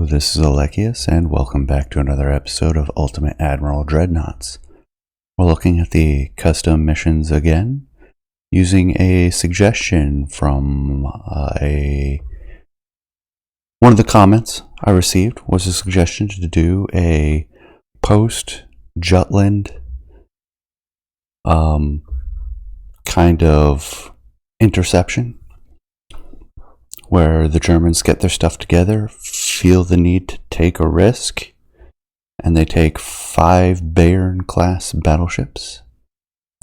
Hello, this is Alekius, and welcome back to another episode of Ultimate Admiral Dreadnoughts. We're looking at the custom missions again, using a suggestion from one of the comments I received was a suggestion to do a post-Jutland kind of interception, where the Germans get their stuff together, feel the need to take a risk, and they take 5 Bayern-class battleships,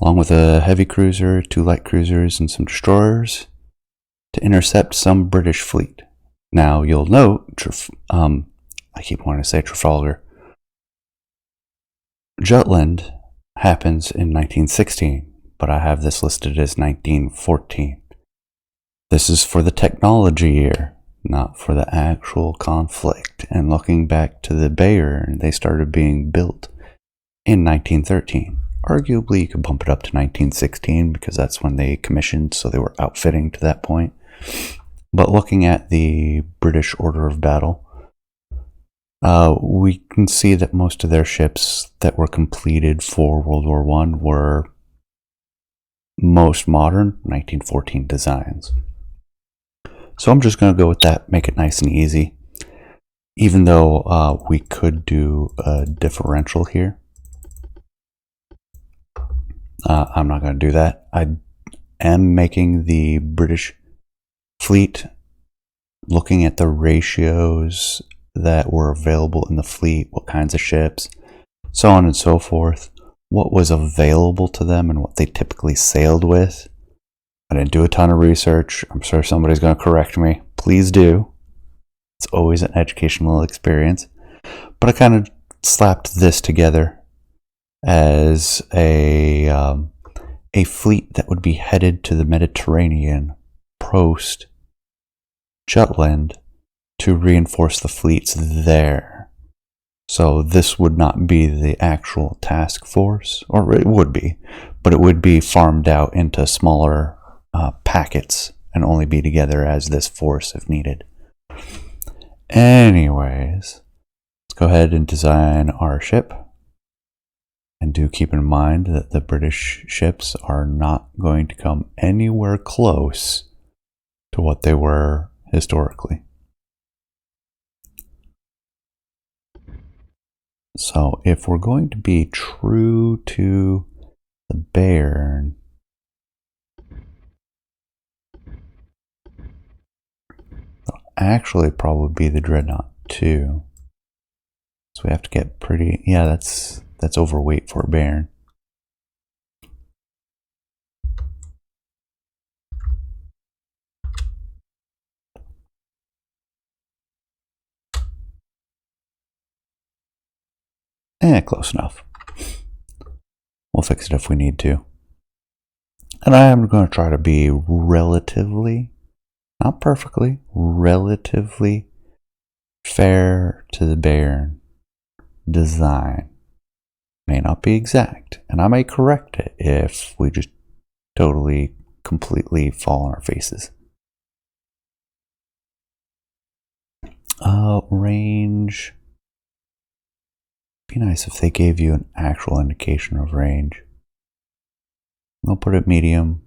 along with a heavy cruiser, 2 light cruisers, and some destroyers, to intercept some British fleet. Now, you'll note, I keep wanting to say Trafalgar. Jutland happens in 1916, but I have this listed as 1914. This is for the technology year, not for the actual conflict. And looking back to the Bayern, they started being built in 1913. Arguably, you could bump it up to 1916 because that's when they commissioned, so they were outfitting to that point. But looking at the British order of battle, we can see that most of their ships that were completed for World War I were most modern 1914 designs. So I'm just going to go with that, make it nice and easy. Even though we could do a differential here. I'm not going to do that. I am making the British fleet, looking at the ratios that were available in the fleet, what kinds of ships, so on and so forth, what was available to them and what they typically sailed with. I didn't do a ton of research. I'm sure somebody's going to correct me. Please do. It's always an educational experience. But I kind of slapped this together as a fleet that would be headed to the Mediterranean post Jutland to reinforce the fleets there. So this would not be the actual task force, or it would be, but it would be farmed out into smaller packets and only be together as this force if needed. Anyways, let's go ahead and design our ship. And do keep in mind that the British ships are not going to come anywhere close to what they were historically. So if we're going to be true to the Bayern, actually probably be the Dreadnought too. So we have to get pretty, yeah, that's overweight for a Bayern. Close enough. We'll fix it if we need to. And I am going to try to be relatively, not perfectly, relatively fair to the Bayern design. May not be exact, and I may correct it if we just totally, completely fall on our faces. Range. Be nice if they gave you an actual indication of range. I'll put it medium.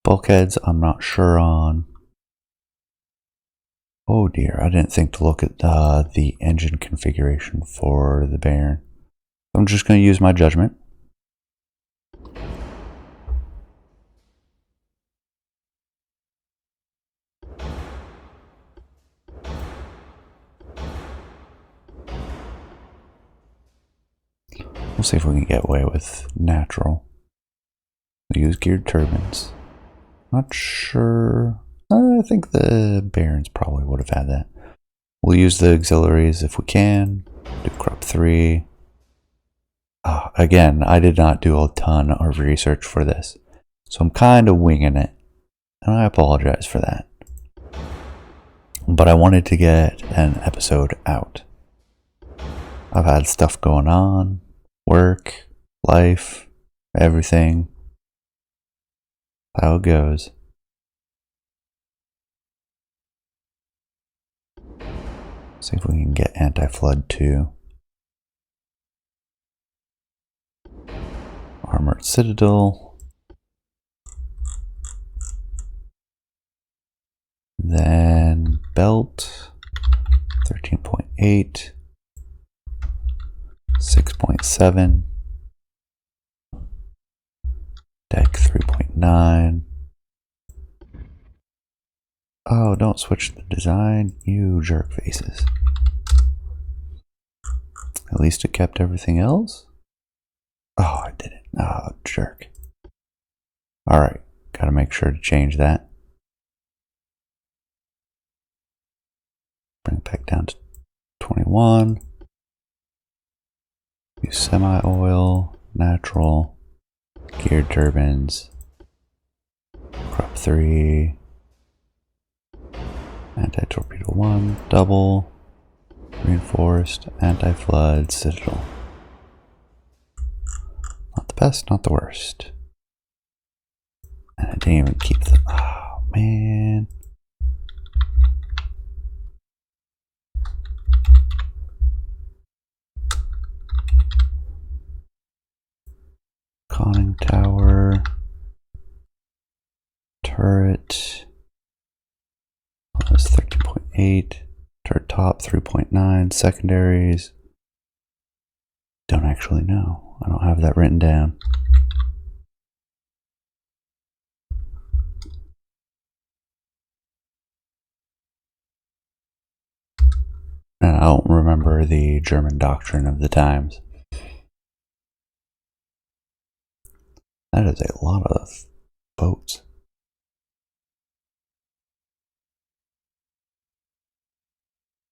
Bulkheads, I'm not sure on. Oh dear, I didn't think to look at the engine configuration for the Bayern. I'm just going to use my judgment. We'll see if we can get away with natural. We'll use geared turbines. Not sure. I think the Barons probably would have had that. We'll use the auxiliaries if we can. Do crop 3. Again, I did not do a ton of research for this, so I'm kind of winging it, and I apologize for that. But I wanted to get an episode out. I've had stuff going on, work, life, everything. How it goes. See if we can get anti-flood too. Armored Citadel. Then belt 13.8, 6.7, deck 3.9. Oh, don't switch the design, you jerk faces. At least it kept everything else. Oh, I didn't. Oh, jerk. Alright, gotta make sure to change that. Bring it back down to 21. Use semi-oil, natural, geared turbines, crop 3, anti-torpedo 1, double, reinforced, anti-flood, citadel. Not the best, not the worst. And I didn't even keep them. Oh, man. Conning tower, turret, that's 13.8, turret top 3.9, secondaries, don't actually know, I don't have that written down. And I don't remember the German doctrine of the times. That is a lot of boats.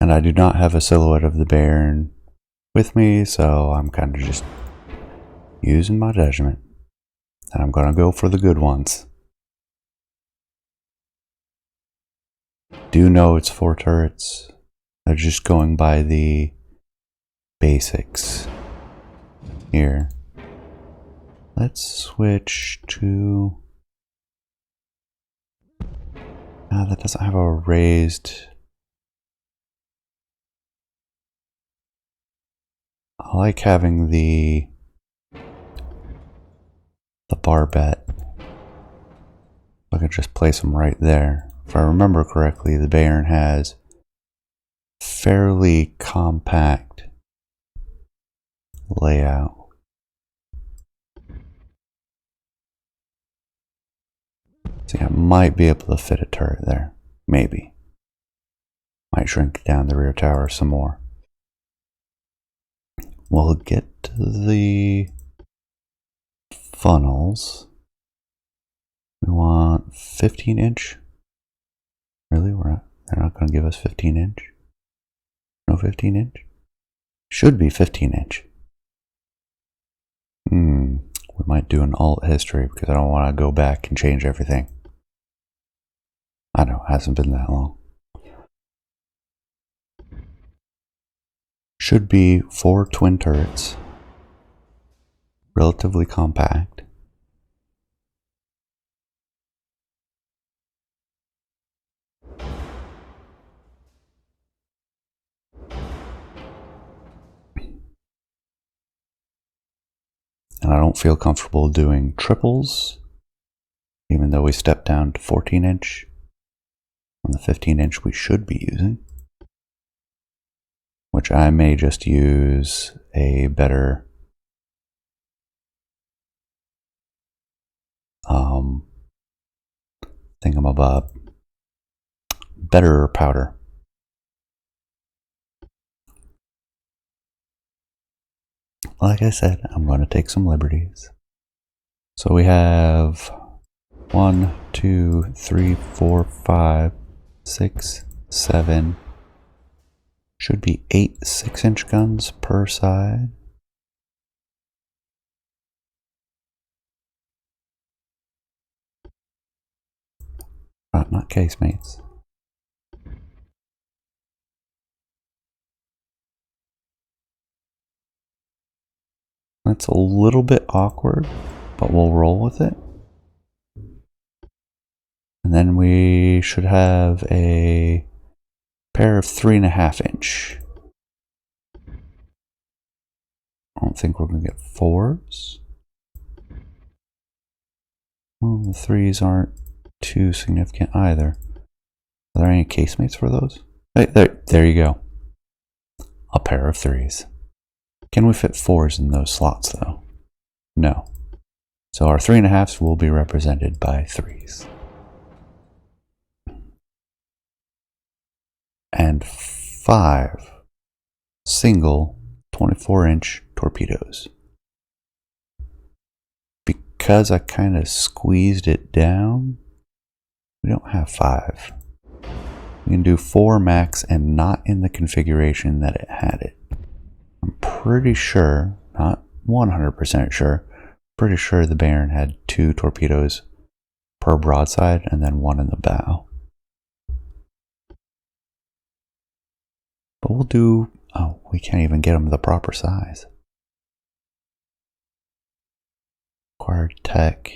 And I do not have a silhouette of the Bayern with me, so I'm kind of just using my judgment. And I'm going to go for the good ones. Do know it's 4 turrets. I'm just going by the basics here. Let's switch to... that doesn't have a raised... I like having the barbette. I can just place them right there. If I remember correctly, the Bayern has fairly compact layout. See, I might be able to fit a turret there. Maybe. Might shrink down the rear tower some more. We'll get to the funnels. We want 15 inch. Really? They're not going to give us 15 inch? No 15 inch? Should be 15 inch. We might do an alt history because I don't want to go back and change everything. I know, it hasn't been that long. Should be 4 twin turrets. Relatively compact. And I don't feel comfortable doing triples, even though we stepped down to 14 inch. On the 15 inch we should be using. Which I may just use a better thingamabob. Better powder. Like I said, I'm going to take some liberties. So we have 1, 2, 3, 4, 5, 6, 7. Should be 8 6-inch guns per side. Not casemates. That's a little bit awkward, but we'll roll with it. And then we should have a pair of 3.5-inch. I don't think we're going to get 4s. Well, the 3s aren't too significant either. Are there any casemates for those? Hey, there you go. A pair of 3s. Can we fit 4s in those slots though? No. So our 3.5s will be represented by 3s. And 5 single 24-inch torpedoes. Because I kind of squeezed it down, we don't have 5. We can do 4 max and not in the configuration that it had it. I'm pretty sure, not 100% sure, pretty sure the Bayern had 2 torpedoes per broadside and then 1 in the bow. But we'll do, oh, we can't even get them the proper size. Required tech.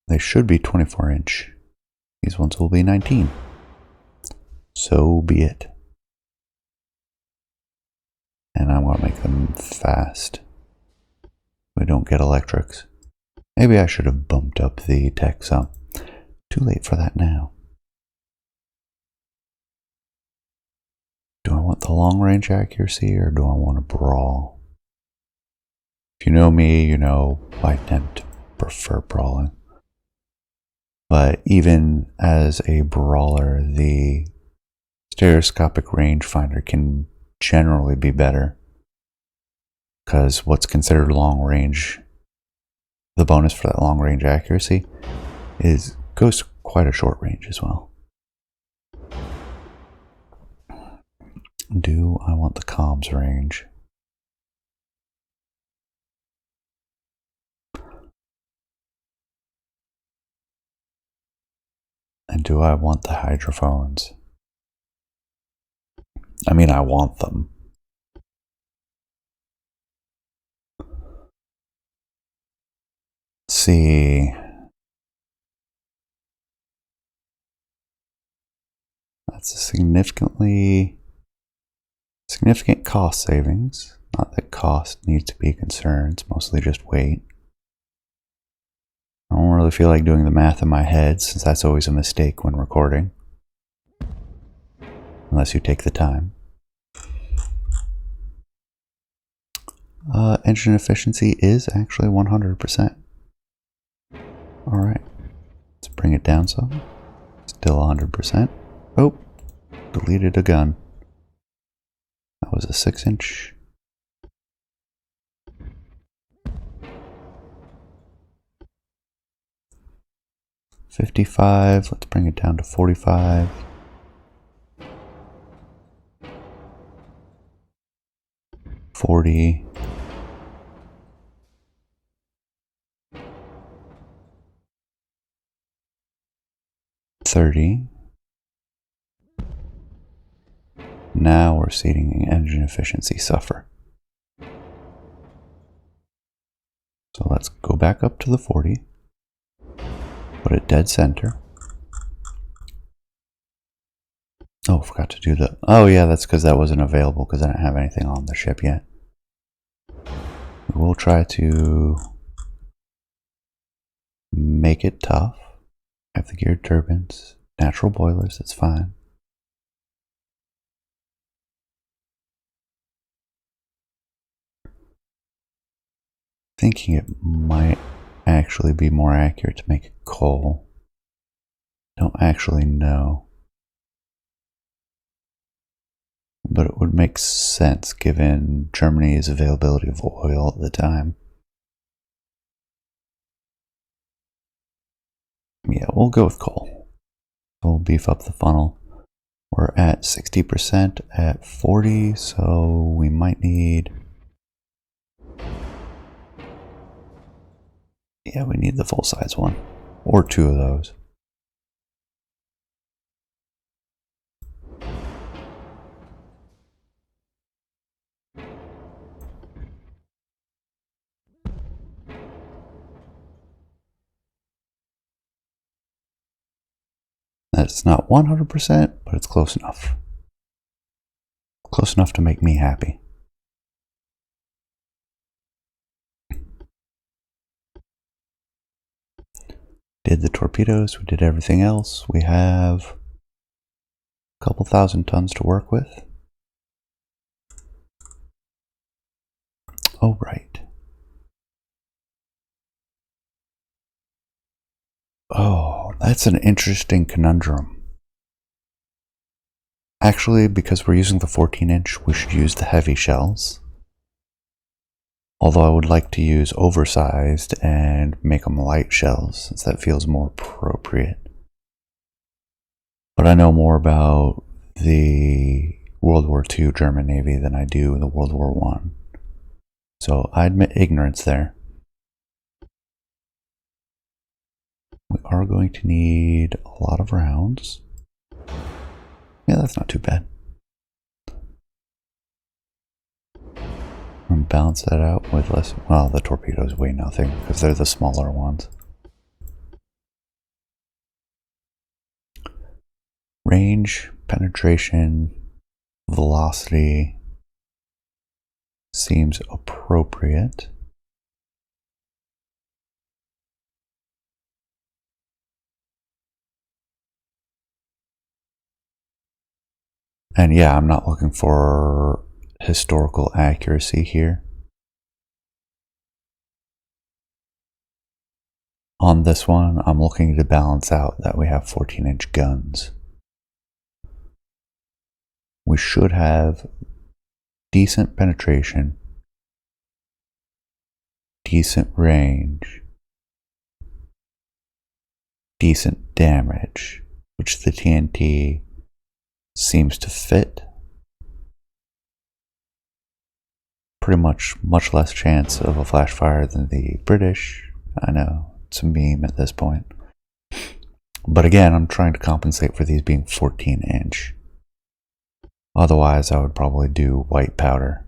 They should be 24-inch. These ones will be 19. So be it. And I'm going to make them fast. We don't get electrics. Maybe I should have bumped up the tech some. Too late for that now. Do I want the long range accuracy or do I want to brawl? If you know me, you know I tend to prefer brawling. But even as a brawler, the stereoscopic rangefinder can generally be better. Because what's considered long range, the bonus for that long range accuracy, goes to quite a short range as well. Do I want the comms range? And do I want the hydrophones? I mean, I want them. Let's see. That's a significant cost savings. Not that cost needs to be a concern, it's mostly just weight. I don't really feel like doing the math in my head since that's always a mistake when recording. Unless you take the time. Engine efficiency is actually 100%. Alright, let's bring it down some. Still 100%. Oh, deleted a gun. That was a 6-inch. $55, let's bring it down to 45. $40. $30. Now we're seeing engine efficiency suffer. So let's go back up to the 40. Put it dead center. Oh, forgot to do the... Oh yeah, that's because that wasn't available because I didn't have anything on the ship yet. We'll try to make it tough. Have the geared turbines, natural boilers, it's fine. Thinking it might actually be more accurate to make it coal. Don't actually know. But it would make sense given Germany's availability of oil at the time. Yeah, we'll go with coal. We'll beef up the funnel. We're at 60% at 40, so we might need... Yeah, we need the full-size one. Or 2 of those. It's not 100%, but it's close enough. Close enough to make me happy. Did the torpedoes, we did everything else. We have a couple thousand tons to work with. Oh, right. Oh, that's an interesting conundrum. Actually, because we're using the 14-inch, we should use the heavy shells. Although I would like to use oversized and make them light shells, since that feels more appropriate. But I know more about the World War II German Navy than I do the World War I. So I admit ignorance there. We are going to need a lot of rounds. Yeah, that's not too bad. And balance that out with less. Well, the torpedoes weigh nothing because they're the smaller ones. Range, penetration, velocity seems appropriate. And yeah, I'm not looking for historical accuracy here. On this one, I'm looking to balance out that we have 14-inch guns. We should have decent penetration, decent range, decent damage, which the TNT seems to fit. Pretty much less chance of a flash fire than the British. I know, it's a meme at this point. But again, I'm trying to compensate for these being 14-inch. Otherwise, I would probably do white powder.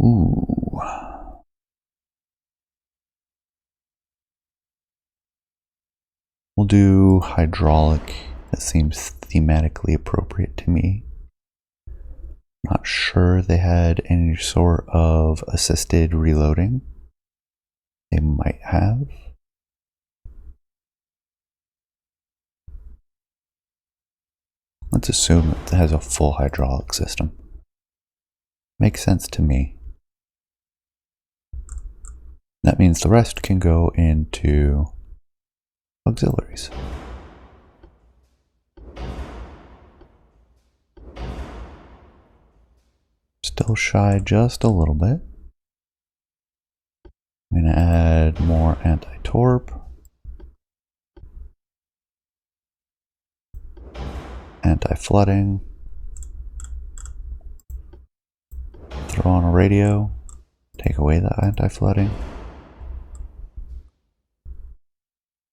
Ooh. We'll do hydraulic. That seems thematically appropriate to me. Not sure they had any sort of assisted reloading. They might have. Let's assume it has a full hydraulic system. Makes sense to me. That means the rest can go into auxiliaries. Still shy just a little bit. I'm going to add more anti-torp. Anti-flooding. Throw on a radio. Take away the anti-flooding.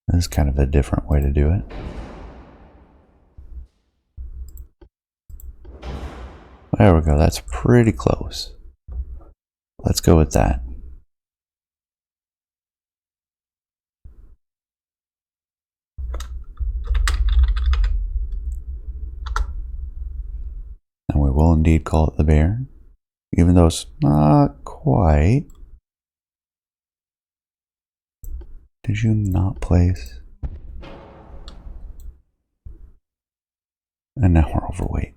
This is kind of a different way to do it. There we go, that's pretty close. Let's go with that. And we will indeed call it the Bayern, even though it's not quite. Did you not place? And now we're overweight.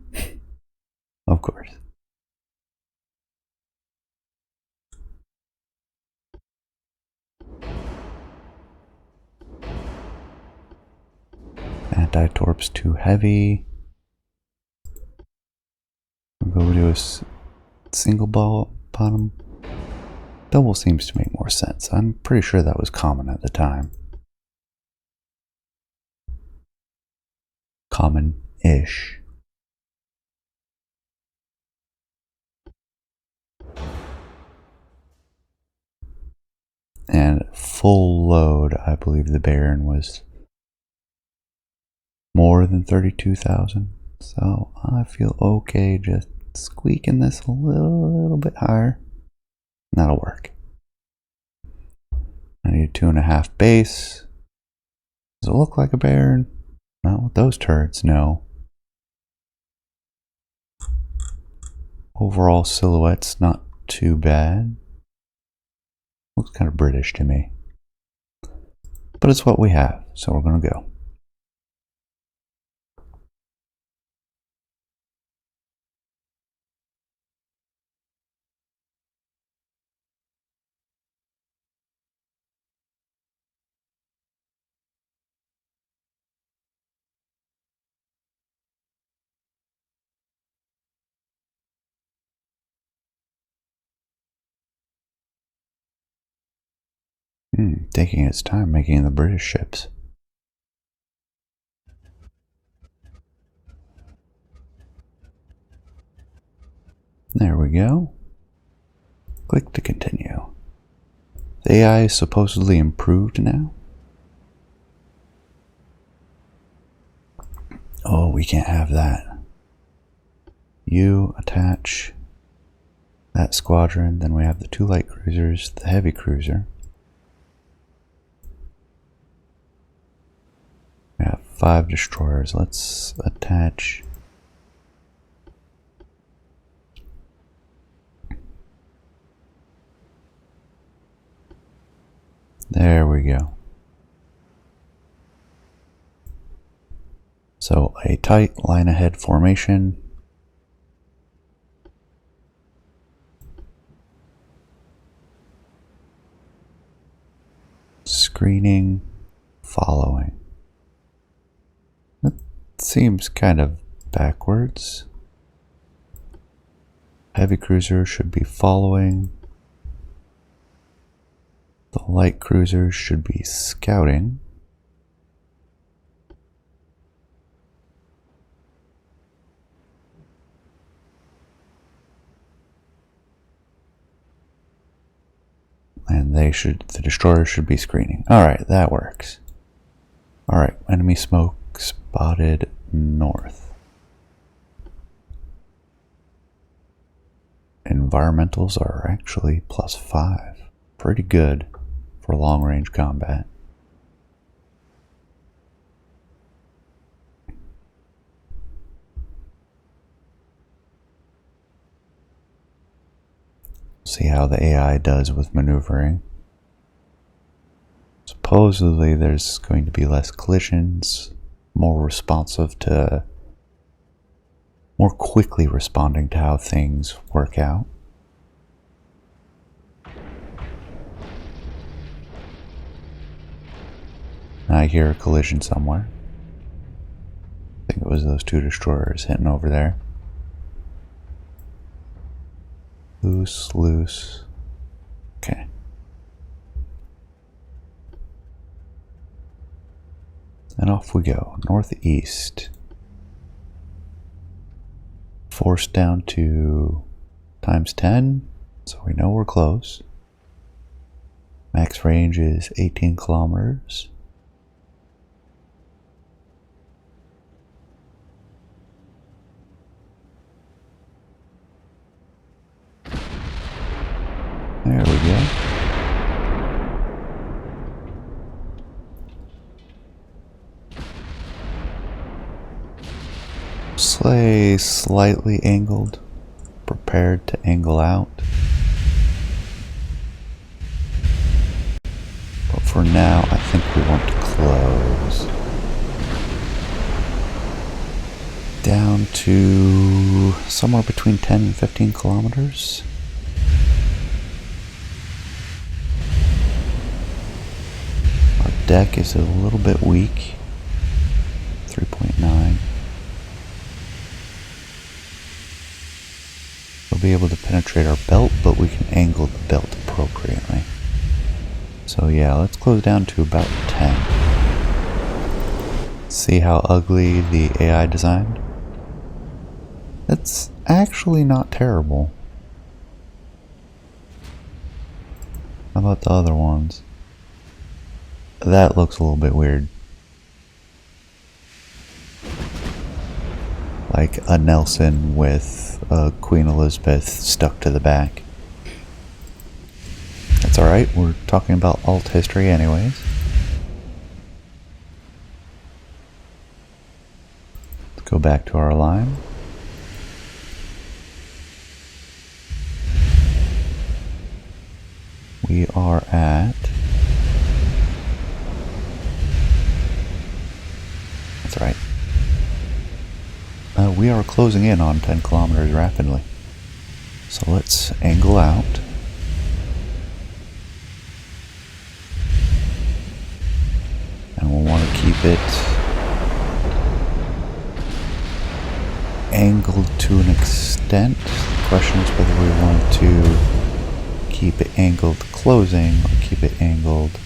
Of course. Anti-torp's too heavy. We'll go to a single ball bottom. Double seems to make more sense. I'm pretty sure that was common at the time. Common-ish. And full load, I believe the Bayern was more than 32,000. So I feel okay just squeaking this a little bit higher. That'll work. I need a 2.5 base. Does it look like a Baron? Not with those turrets, no. Overall silhouette's not too bad. Looks kind of British to me. But it's what we have, so we're going to go. Taking its time making the British ships. There we go. Click to continue. The AI is supposedly improved now. Oh, we can't have that. You attach that squadron, then we have the 2 light cruisers, the heavy cruiser. We have 5 destroyers. Let's attach there we go. So a tight line ahead formation. Screening, following. That seems kind of backwards. Heavy cruiser should be following. The light cruisers should be scouting. And the destroyers should be screening. Alright, that works. Alright, enemy smoke spotted north. Environmentals are actually +5. Pretty good for long range combat. See how the AI does with maneuvering. Supposedly there's going to be less collisions, more responsive to, more quickly responding to how things work out. I hear a collision somewhere. I think it was those 2 destroyers hitting over there. Loose, loose. Okay. And off we go, northeast. Force down to ×10, so we know we're close. Max range is 18 kilometers. There we go. Sleigh slightly angled, prepared to angle out. But for now, I think we want to close. Down to somewhere between 10 and 15 kilometers. Deck is a little bit weak, 3.9. We'll be able to penetrate our belt, but we can angle the belt appropriately. So yeah, let's close down to about 10. See how ugly the AI designed? It's actually not terrible. How about the other ones? That looks a little bit weird. Like a Nelson with a Queen Elizabeth stuck to the back. That's That's alright, we're talking about alt history anyways. Let's go back to our line. We are at... That's right. We are closing in on 10 kilometers rapidly. So let's angle out. And we'll want to keep it angled to an extent. The question is whether we want to keep it angled closing or keep it angled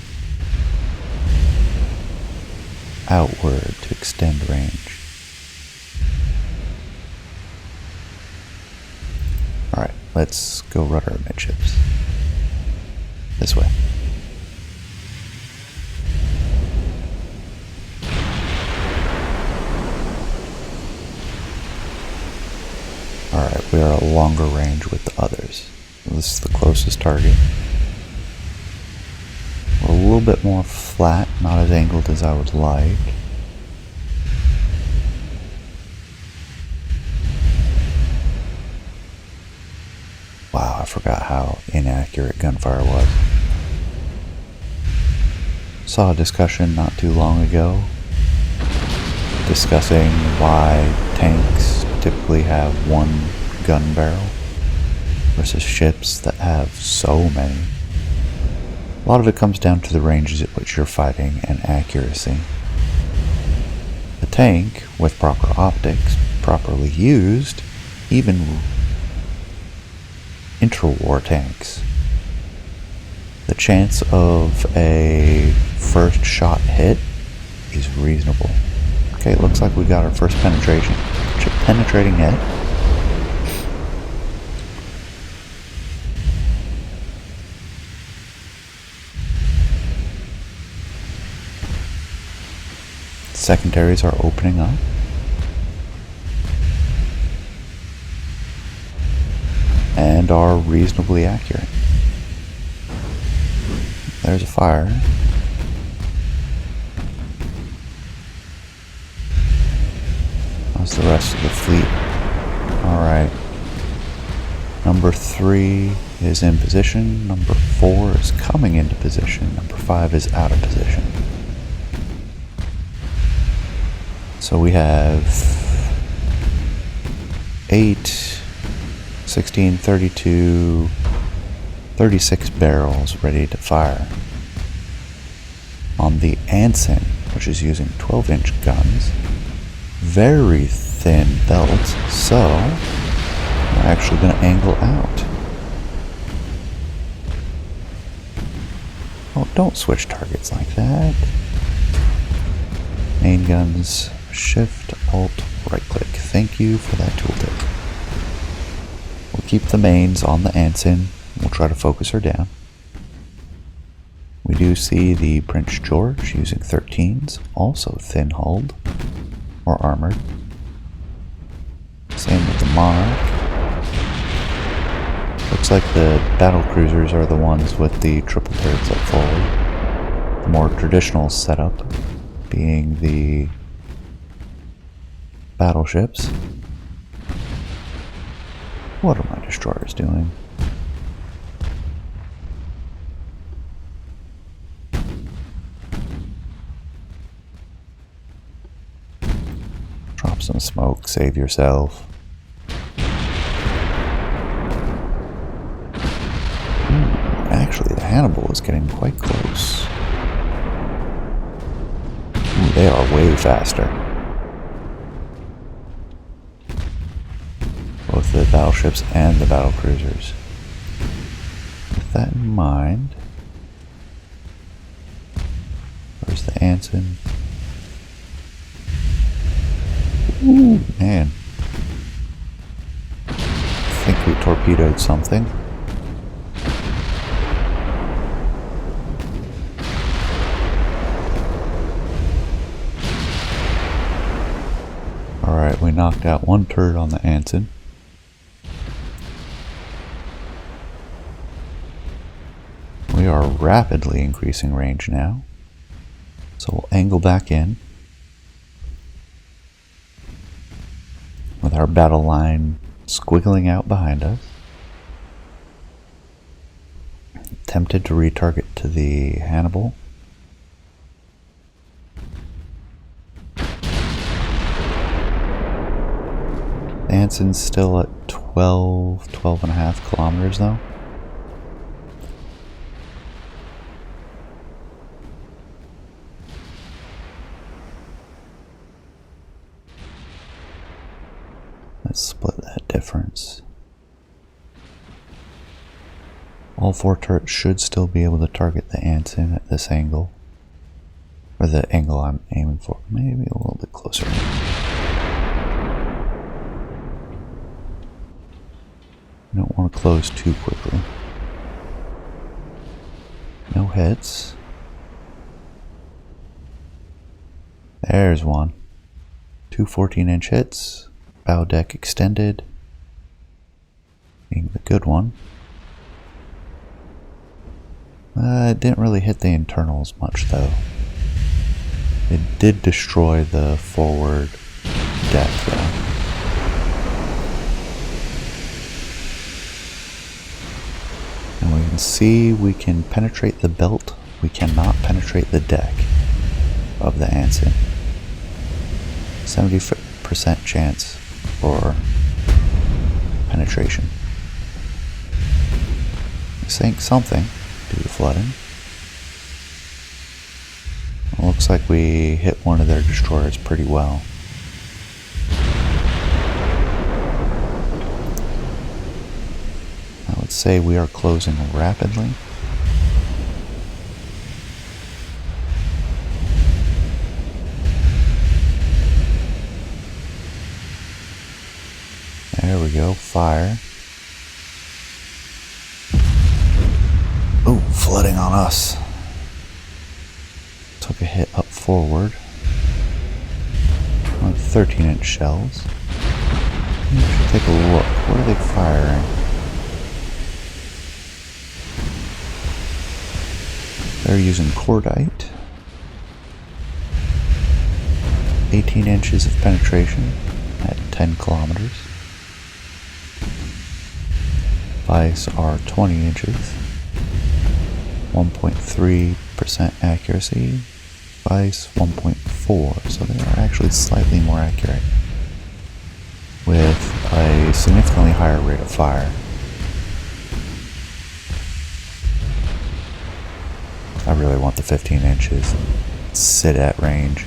outward to extend range. Alright, let's go rudder midships. This way. Alright, we are at longer range with the others. This is the closest target. We're a little bit more flat, not as angled as I would like. Wow, I forgot how inaccurate gunfire was. Saw a discussion not too long ago discussing why tanks typically have one gun barrel versus ships that have so many. A lot of it comes down to the ranges at which you're fighting and accuracy. A tank with proper optics, properly used, even interwar tanks, the chance of a first shot hit is reasonable. Okay, it looks like we got our first penetrating hit. Secondaries are opening up. And are reasonably accurate. There's a fire. How's the rest of the fleet? Alright. Number 3 is in position. Number 4 is coming into position. Number 5 is out of position. So we have 8, 16, 32, 36 barrels ready to fire. On the Anson, which is using 12-inch guns, very thin belts, so we're actually going to angle out. Oh, don't switch targets like that. Main guns, Shift, Alt, right click. Thank you for that tooltip. We'll keep the mains on the Anson. We'll try to focus her down. We do see the Prince George using 13s, also thin-hulled or armored. Same with the Monarch. Looks like the battle cruisers are the ones with the triple turrets up forward. The more traditional setup being the battleships. What are my destroyers doing? Drop some smoke, save yourself. Actually, the Hannibal is getting quite close. They are way faster. Both the battleships and the battle cruisers. With that in mind, where's the Anson? Ooh, man. I think we torpedoed something. Alright, we knocked out one turret on the Anson. We rapidly increasing range now. So we'll angle back in with our battle line squiggling out behind us. Tempted to retarget to the Hannibal. Anson's still at 12 and a half kilometers though. Let's split that difference. All 4 turrets should still be able to target the Anson at this angle. Or the angle I'm aiming for. Maybe a little bit closer. I don't want to close too quickly. No hits. There's one. 2 14-inch hits. Bow deck extended. Being the good one. It didn't really hit the internals much though. It did destroy the forward deck though. And we can see we can penetrate the belt. We cannot penetrate the deck of the Anson. 70% chance for penetration. We sank something due to flooding. It looks like we hit one of their destroyers pretty well. I would say we are closing rapidly. There we go, fire. Ooh, flooding on us. Took a hit up forward. Like 13-inch shells. Let's take a look. What are they firing? They're using cordite. 18 inches of penetration at 10 kilometers. Vice are 20 inches. 1.3% accuracy. Vice 1.4, so they are actually slightly more accurate with a significantly higher rate of fire. I really want the 15 inches. Sit at range.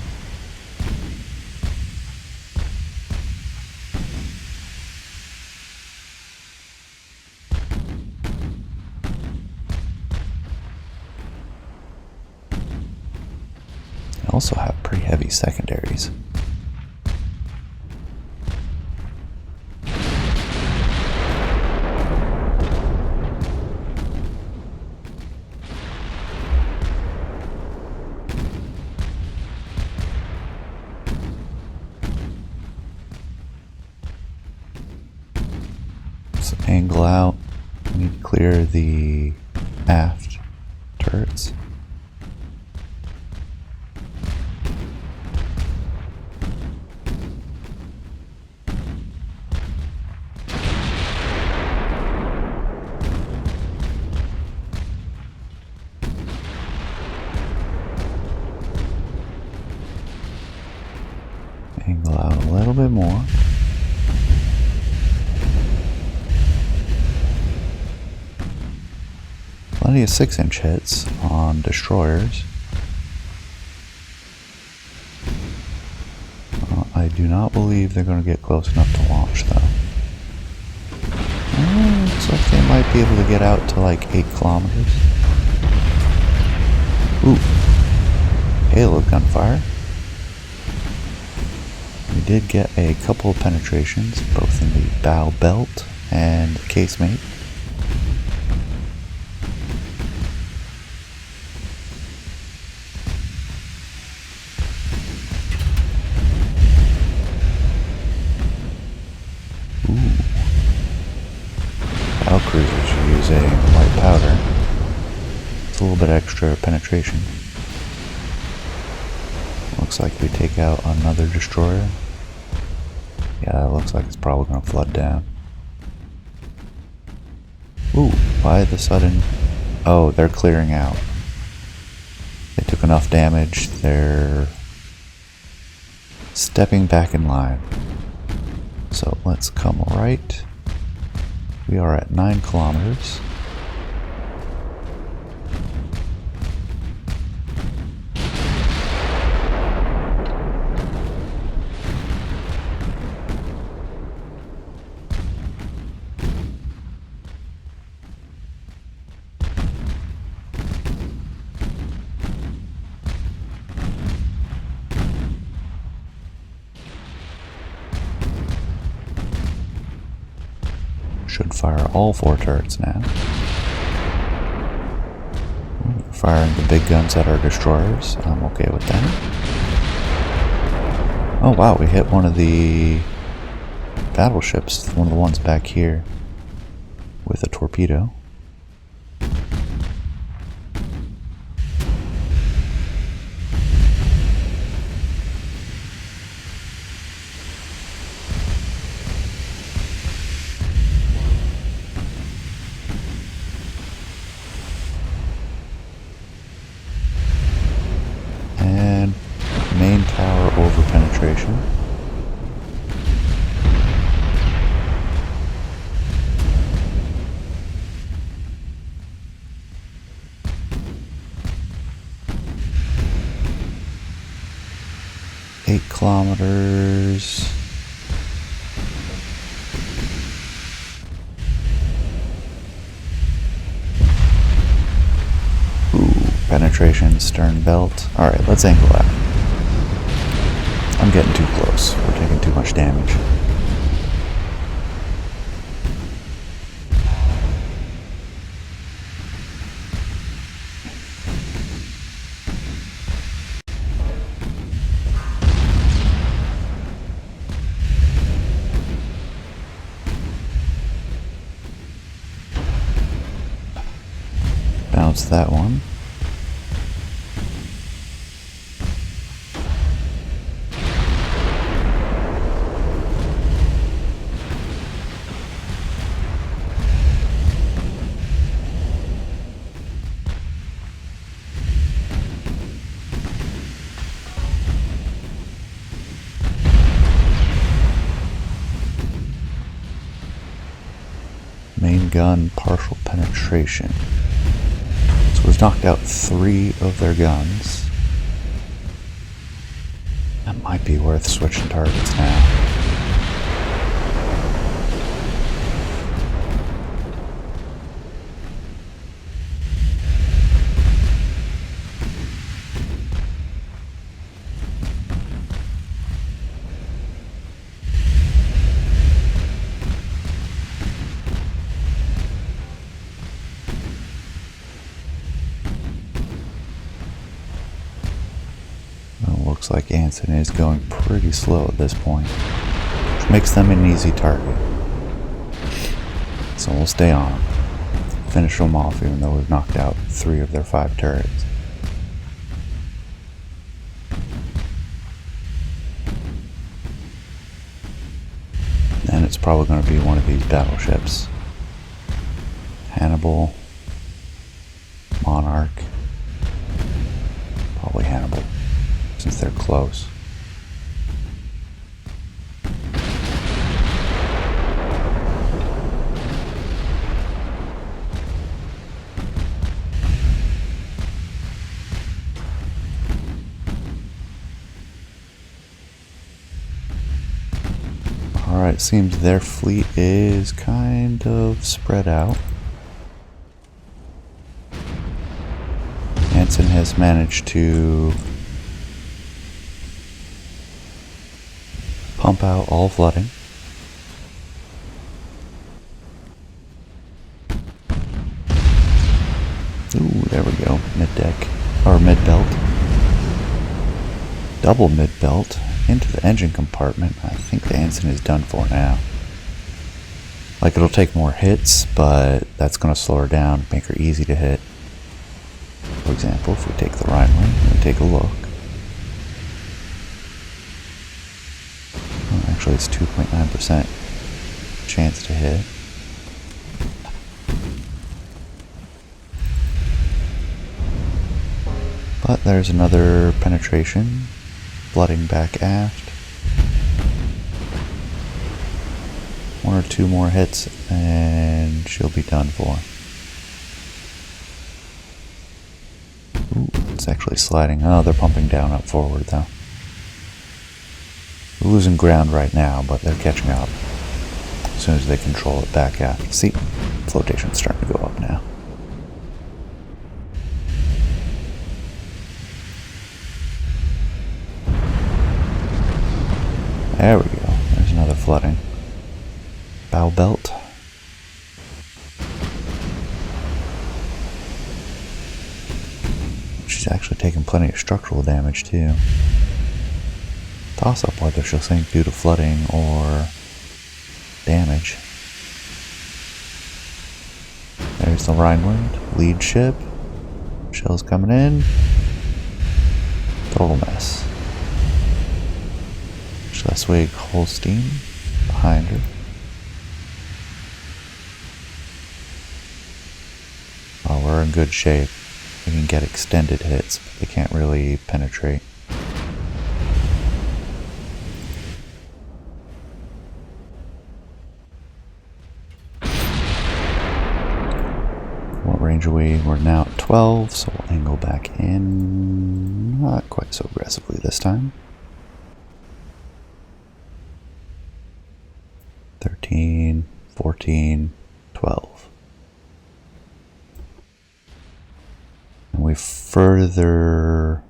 Also have pretty heavy secondaries. So angle out. We need to clear the aft turrets. Angle out a little bit more. Plenty of 6-inch hits on destroyers. I do not believe they're going to get close enough to launch though. Looks like they might be able to get out to like 8 kilometers. Ooh. Hail of gunfire. We did get a couple of penetrations, both in the bow belt and the casemate. Ooh. Bow cruisers are using white powder. It's a little bit extra penetration. Looks like we take out another destroyer. Yeah, it looks like it's probably going to flood down. Ooh, why the sudden... Oh, they're clearing out. They took enough damage. They're stepping back in line. So let's come right. We are at 9 kilometers. Should fire all 4 turrets now. We're firing the big guns at our destroyers. I'm okay with that. Oh wow, we hit one of the battleships, one of the ones back here, with a torpedo. And main tower over penetration. Eight kilometers. Penetration, stern belt. Alright, let's angle out. I'm getting too close. We're taking too much damage. Bounce that one. Main gun partial penetration. So we've knocked out 3 of their guns. That might be worth switching targets now. Looks like Anson is going pretty slow at this point, which makes them an easy target. So we'll stay on them. Finish them off even though we've knocked out 3 of their 5 turrets. And it's probably going to be one of these battleships. Hannibal, Monarch, probably Hannibal, since they're close. Alright, seems their fleet is kind of spread out. Anson has managed to pump out all flooding. Ooh, there we go. Mid-deck, or mid-belt. Double mid-belt into the engine compartment. I think the Anson is done for now. Like, it'll take more hits, but that's going to slow her down, make her easy to hit. For example, if we take the Rhineland and take a look. Oh, actually, it's 2.9% chance to hit. But there's another penetration, flooding back aft. 1 or 2 more hits and she'll be done for. Ooh, it's actually sliding. Oh, they're pumping down up forward though. We're losing ground right now, but they're catching up as soon as they control it back aft. See, flotation's starting to go up now. There we go. There's another flooding. Bow belt. She's actually taking plenty of structural damage too. Toss up whether she'll sink due to flooding or damage. There's the Rhineland, lead ship. Shells coming in. Total mess. Schleswig Holstein behind her. Oh, we're in good shape. We can get extended hits, but they can't really penetrate. What range are we? We're now at 12, so we'll angle back in. Not quite so aggressively this time. 13, 14, 12. And we further...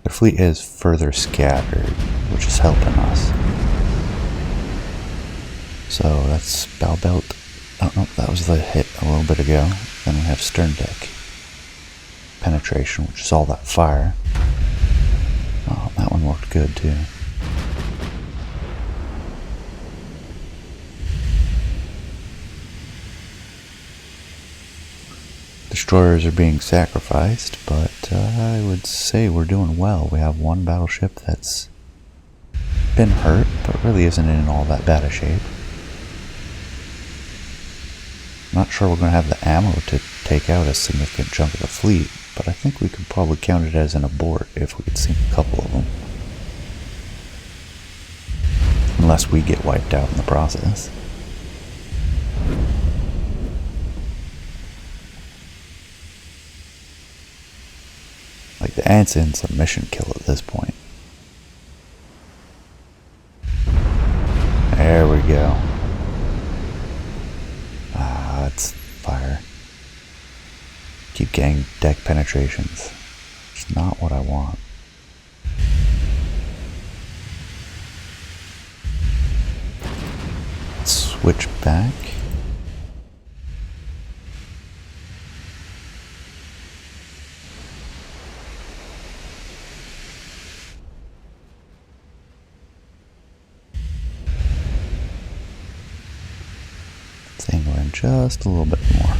The fleet is further scattered, which is helping us. So that's bow belt. Oh no, that was the hit a little bit ago. Then we have stern deck penetration, which is all that fire. Oh, that one worked good too. Destroyers are being sacrificed, but I would say we're doing well. We have one battleship that's been hurt, but really isn't in all that bad a shape. I'm not sure we're going to have the ammo to take out a significant chunk of the fleet, but I think we could probably count it as an abort if we could sink a couple of them. Unless we get wiped out in the process. Like the Anson's a mission kill at this point. There we go. Ah, that's fire. Keep getting deck penetrations. It's not what I want. Switch back. Angle in just a little bit more.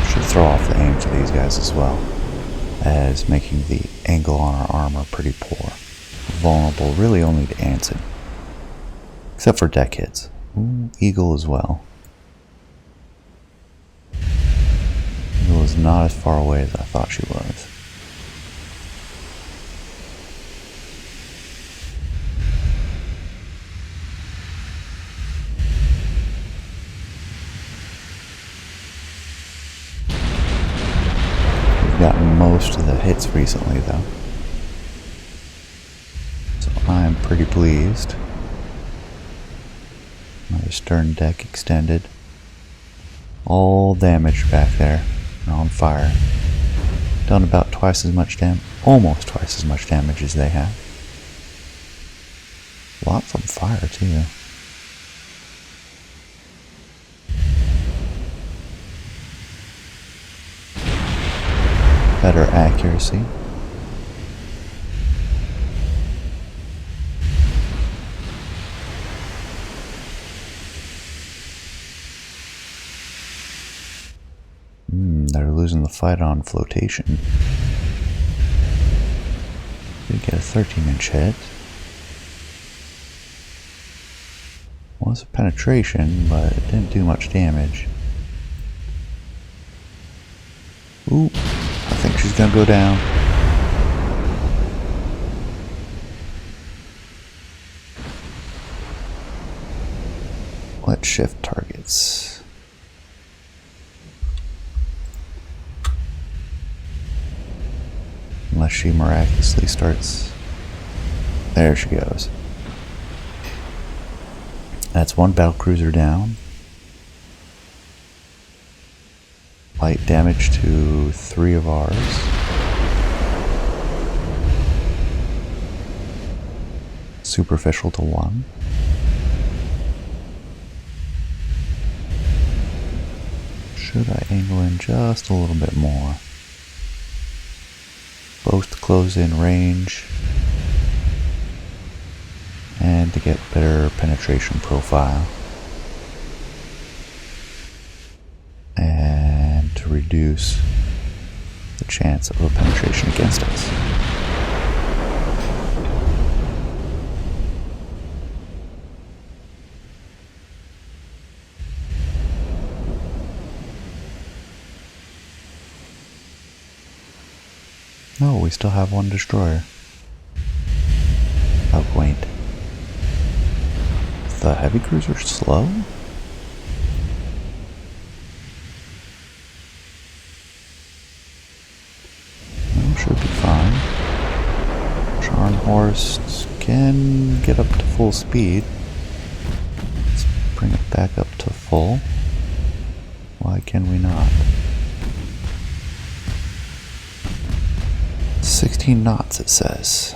Should throw off the aim to these guys as well, as making the angle on our armor pretty poor. Vulnerable really only to Anson, except for deck hits. Ooh, Eagle as well. Eagle is not as far away as I thought she was. Gotten most of the hits recently though, so I'm pretty pleased. Another stern deck extended. All damage back there and on fire. Done about twice as much damage, almost twice as much damage as they have. A lot from fire too. Better accuracy. They're losing the fight on flotation. Did get a 13-inch hit. Was a penetration, but it didn't do much damage. Ooh, I think she's gonna go down. Let's shift targets. Unless she miraculously starts. There she goes. That's one battlecruiser down. Light damage to 3 of ours. Superficial to 1. Should I angle in just a little bit more? Both to close in range and to get better penetration profile. And to reduce the chance of a penetration against us. No, we still have one destroyer. How quaint. The heavy cruiser slow? No, should be fine. Scharnhorst can get up to full speed. Let's bring it back up to full. Why can we not? 16 knots, it says.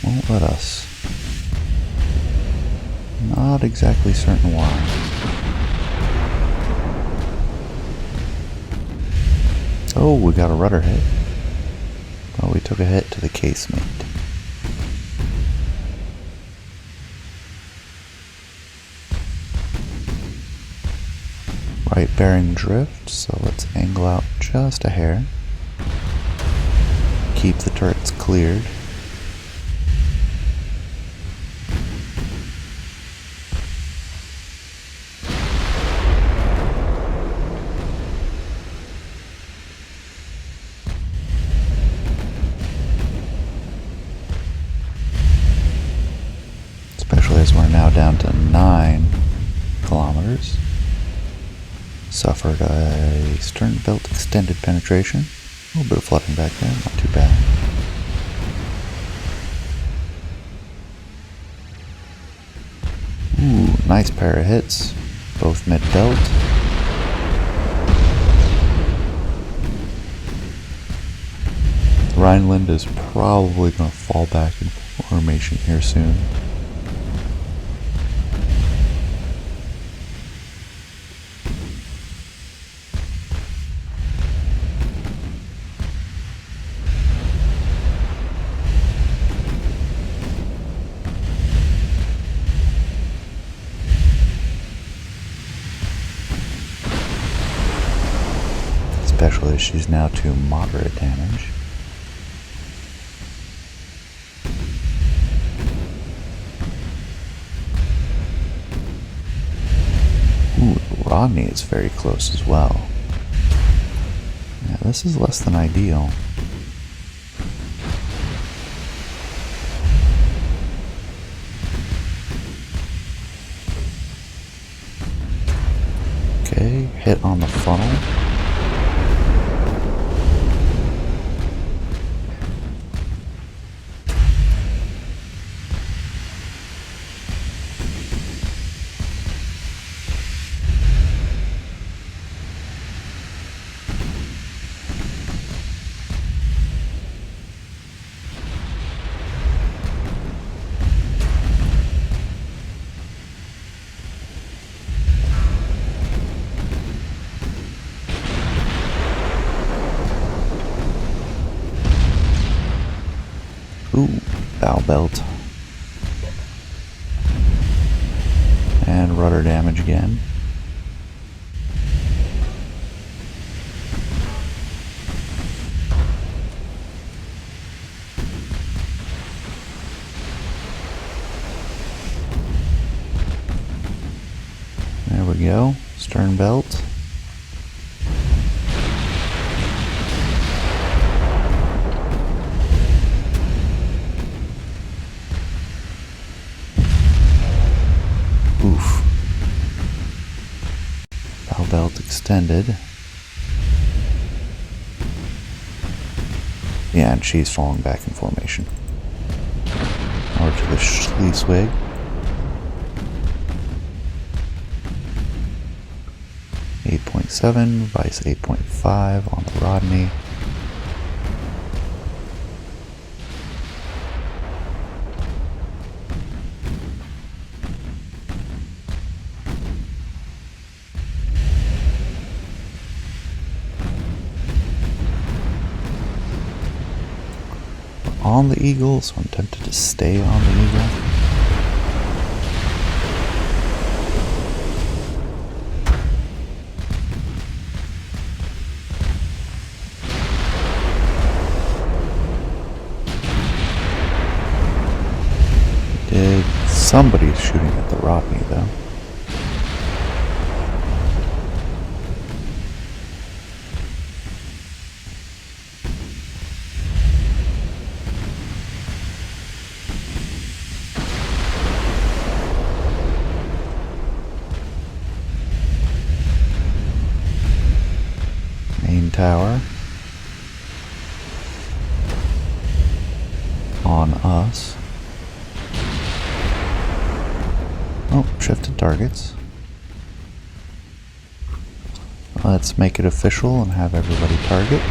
Won't let us. Not exactly certain why. Oh, we got a rudder hit. Oh, we took a hit to the casemate. Right bearing drift, so let's angle out just a hair. Keep the turrets cleared. Especially as we're now down to 9 kilometers. Suffered a stern belt extended penetration. A little bit of flooding back there, not too bad. Ooh, nice pair of hits, both mid-belt. Rhineland is probably going to fall back in formation here soon. Especially as she's now to moderate damage. Ooh, Rodney is very close as well. Yeah, this is less than ideal. Okay, hit on the funnel. Ooh, bow belt. rudder damage again. There we go. Stern belt. Oof. Bow belt extended. Yeah, and she's falling back in formation. Over to the Schleswig. .7, Vice 8.5 on the Rodney. We're on the Eagle, so I'm tempted to stay on the Eagle. Somebody's shooting at the Rodney, though. Main tower. On us. Oh, shifted targets. Let's make it official and have everybody target.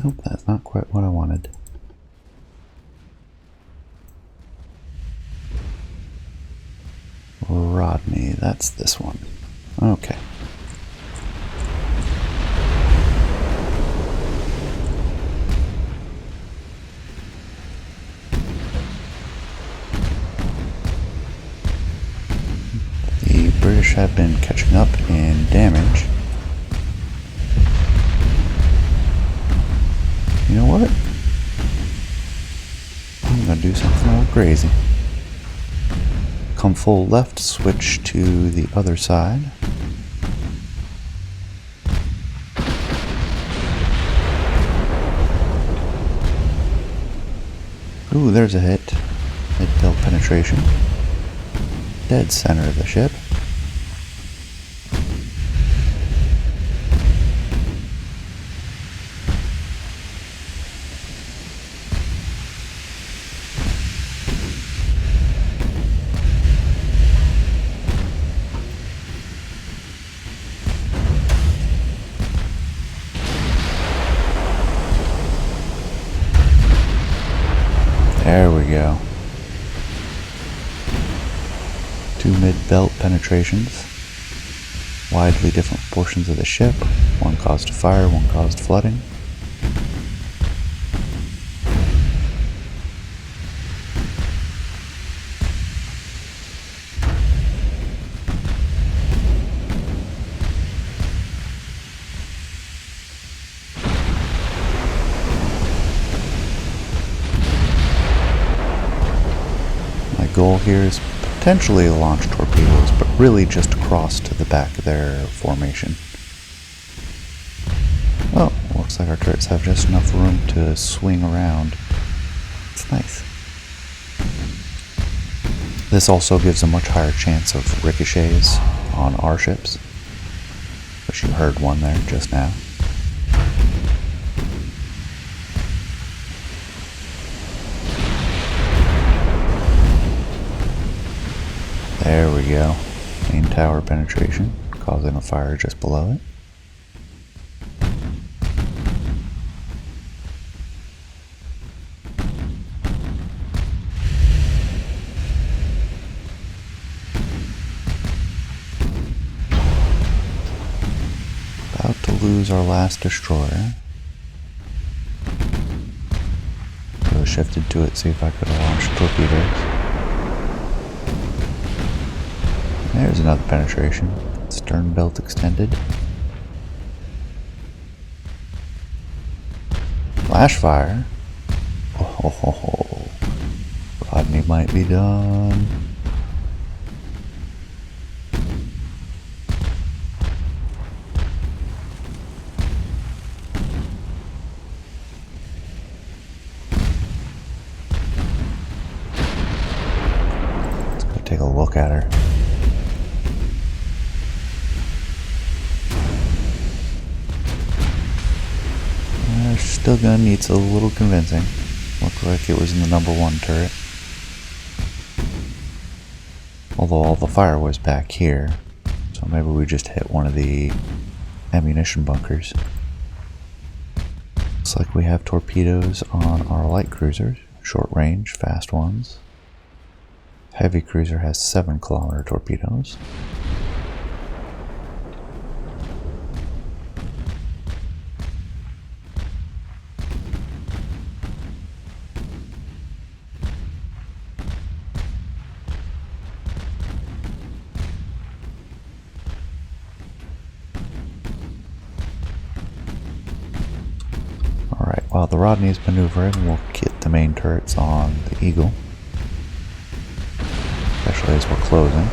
Nope, that's not quite what I wanted. Rodney, that's this one. Okay. The British have been catching up in damage. You know what? I'm gonna do something a little crazy. Come full left, switch to the other side. Ooh, there's a hit. Mid-belt penetration. Dead center of the ship. There we go. 2 mid-belt penetrations. Widely different portions of the ship. One caused fire, one caused flooding. Goal here is potentially to launch torpedoes, but really just cross to the back of their formation. Oh, looks like our turrets have just enough room to swing around. It's nice. This also gives a much higher chance of ricochets on our ships, which you heard one there just now. There we go. Main tower penetration, causing a fire just below it. lose our last destroyer. So I shifted to it, see if I could launch torpedoes. There's another penetration. Stern belt extended. Flash fire. Oh, Rodney might be done. Let's go take a look at her. Still gonna need a little convincing. Looked like it was in the number 1 turret. Although all the fire was back here. So maybe we just hit one of the ammunition bunkers. Looks like we have torpedoes on our light cruisers. Short range, fast ones. Heavy cruiser has 7-kilometer torpedoes. While the Rodney's maneuvering, we'll get the main turrets on the Eagle, especially as we're closing.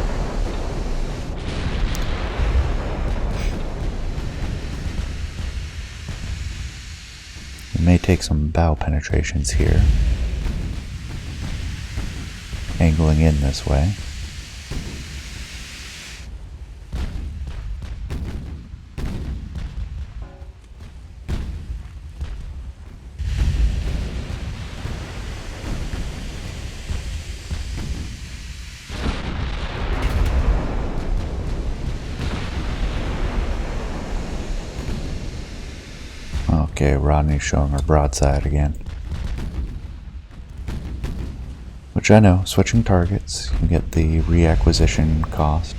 We may take some bow penetrations here, angling in this way. Okay, Rodney's showing her broadside again. Which I know, switching targets, you get the reacquisition cost.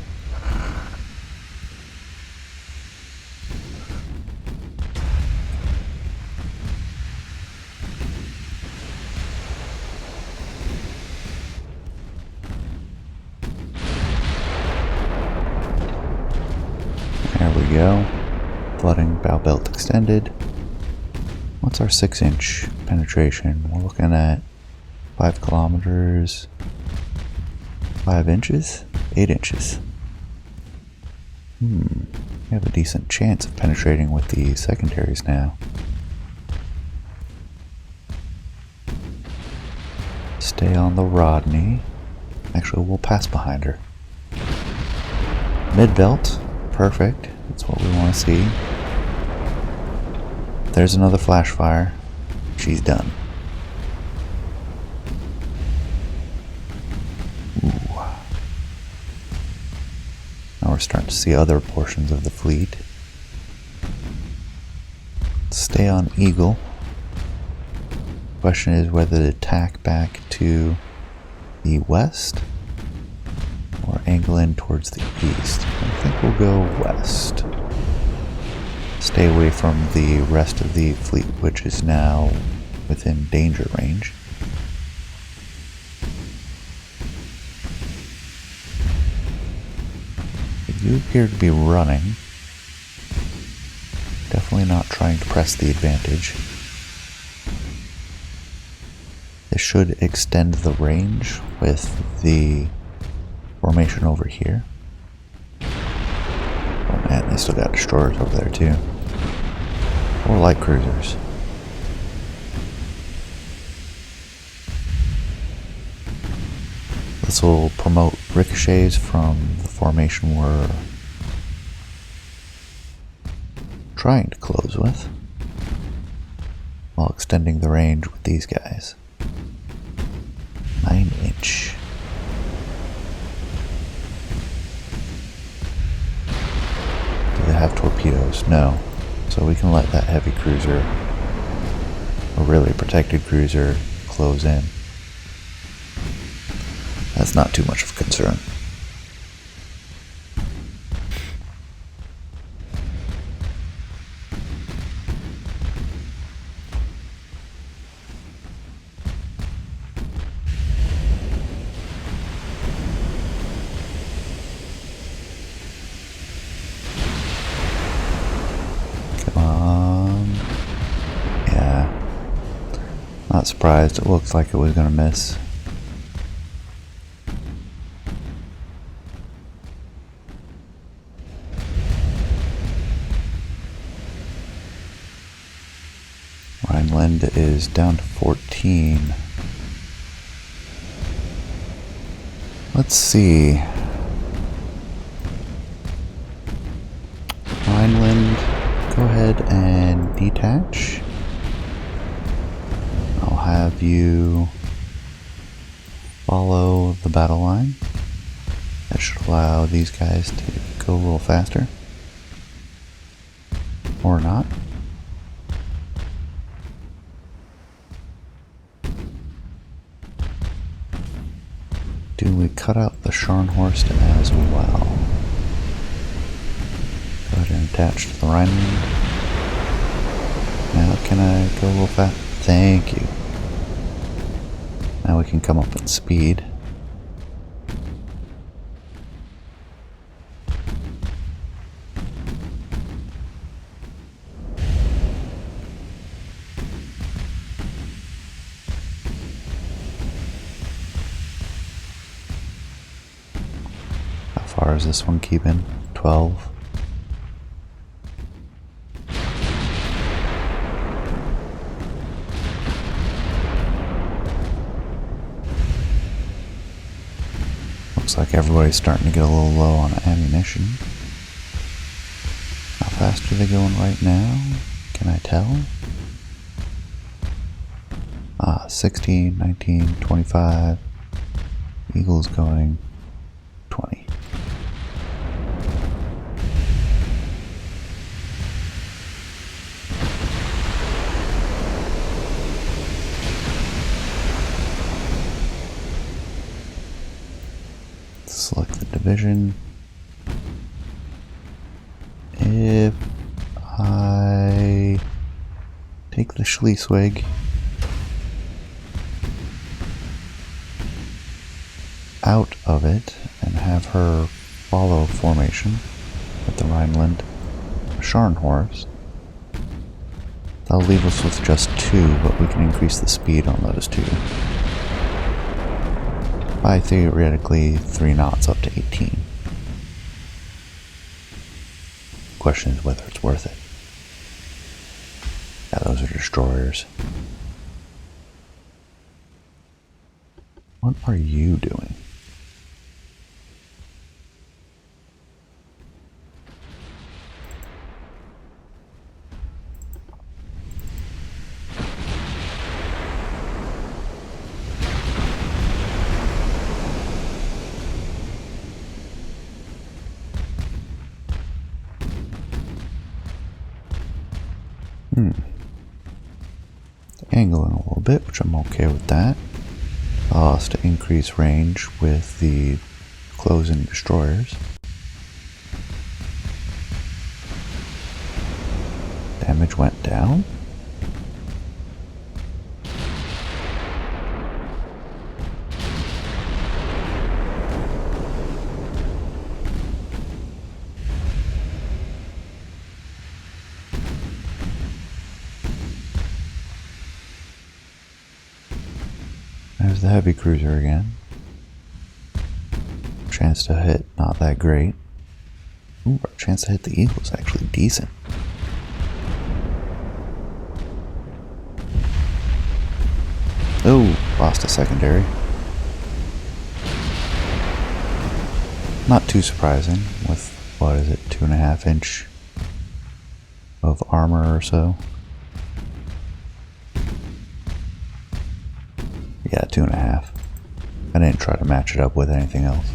There we go. Flooding bow belt extended. What's our 6-inch penetration? We're looking at 5 kilometers, 5 inches, 8 inches. We have a decent chance of penetrating with the secondaries now. Stay on the Rodney. Actually, we'll pass behind her. Mid-belt, perfect. That's what we want to see. There's another flash fire. She's done. Ooh. Now we're starting to see other portions of the fleet. Stay on Eagle. Question is whether to tack back to the west or angle in towards the east. I think we'll go west. Stay away from the rest of the fleet, which is now within danger range. They do appear to be running. Definitely not trying to press the advantage. This should extend the range with the formation over here. Oh man, they still got destroyers over there too. Or light cruisers. This will promote ricochets from the formation we're trying to close with, while extending the range with these guys. 9-inch. Do they have torpedoes? No. So we can let that heavy cruiser, or really protected cruiser, close in. That's not too much of a concern. surprised. It looked like it was going to miss. Rhineland is down to 14. Let's see. Rhineland, go ahead and detach. I'll have you follow the battle line. That should allow these guys to go a little faster. Or not. Do we cut out the Scharnhorst as well? Go ahead and attach to the Rhineland. Now can I go a little fast? Thank you. Now we can come up in speed. How far is this one keeping? 12. Looks like everybody's starting to get a little low on ammunition. How fast are they going right now? Can I tell? 16, 19, 25. Eagle's going 20. Select the division. If I take the Schleswig out of it and have her follow formation with the Rhineland Scharnhorst, that'll leave us with just 2, but we can increase the speed on those 2 by theoretically 3 knots up to 18. Question is whether it's worth it. Yeah, those are destroyers. What are you doing? Angling a little bit, which I'm okay with that. Allow us to increase range with the closing destroyers. Damage went down. There's the heavy cruiser again. Chance to hit, not that great. Ooh, our chance to hit the Eagle is actually decent. Oh, lost a secondary. Not too surprising with, what is it, 2.5 inch of armor or so. Yeah, 2.5. I didn't try to match it up with anything else.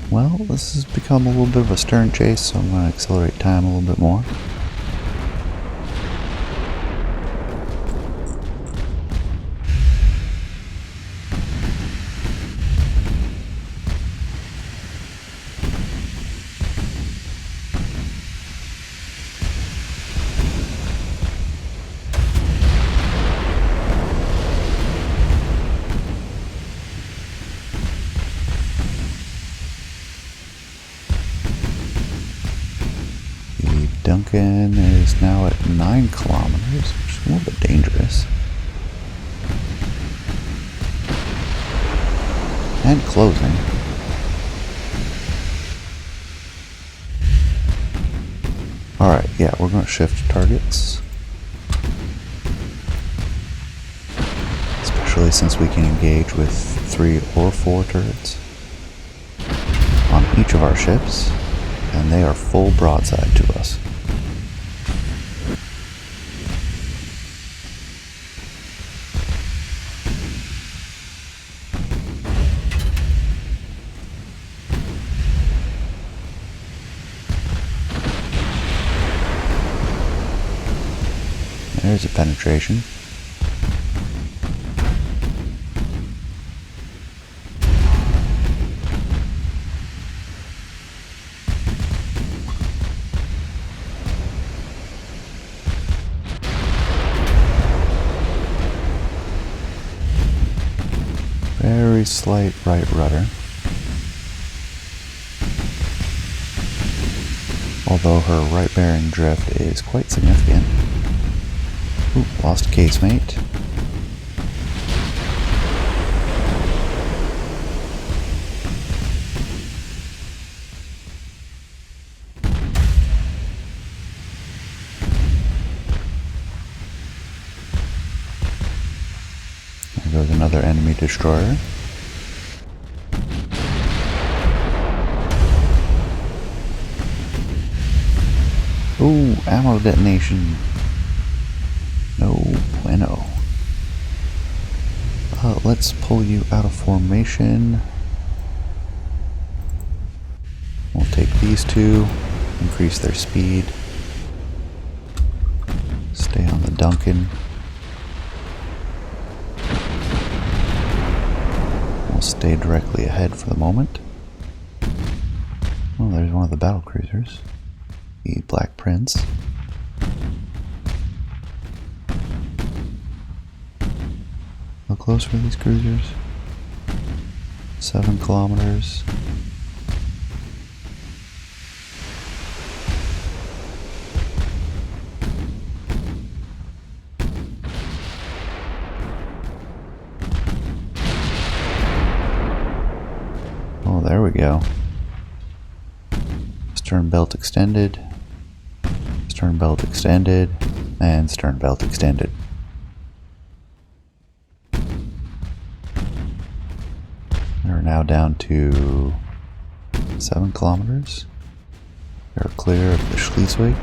Well, this has become a little bit of a stern chase, so I'm going to accelerate time a little bit more. Duncan is now at 9 kilometers, which is a little bit dangerous. And closing. Alright, yeah, we're going to shift targets. Especially since we can engage with 3 or 4 turrets on each of our ships, and they are full broadside to us. There's a penetration. Very slight right rudder. Although her right bearing drift is quite significant. Ooh, lost a casemate. There goes another enemy destroyer. Ooh, ammo detonation. No bueno. Let's pull you out of formation. We'll take these two, increase their speed. Stay on the Duncan. We'll stay directly ahead for the moment. Oh, there's one of the battle cruisers. The Black Prince. How close were these cruisers? 7 kilometers. Oh, there we go. Stern belt extended. Stern belt extended. And stern belt extended. We're now down to 7 kilometers. We're clear of the Schleswig.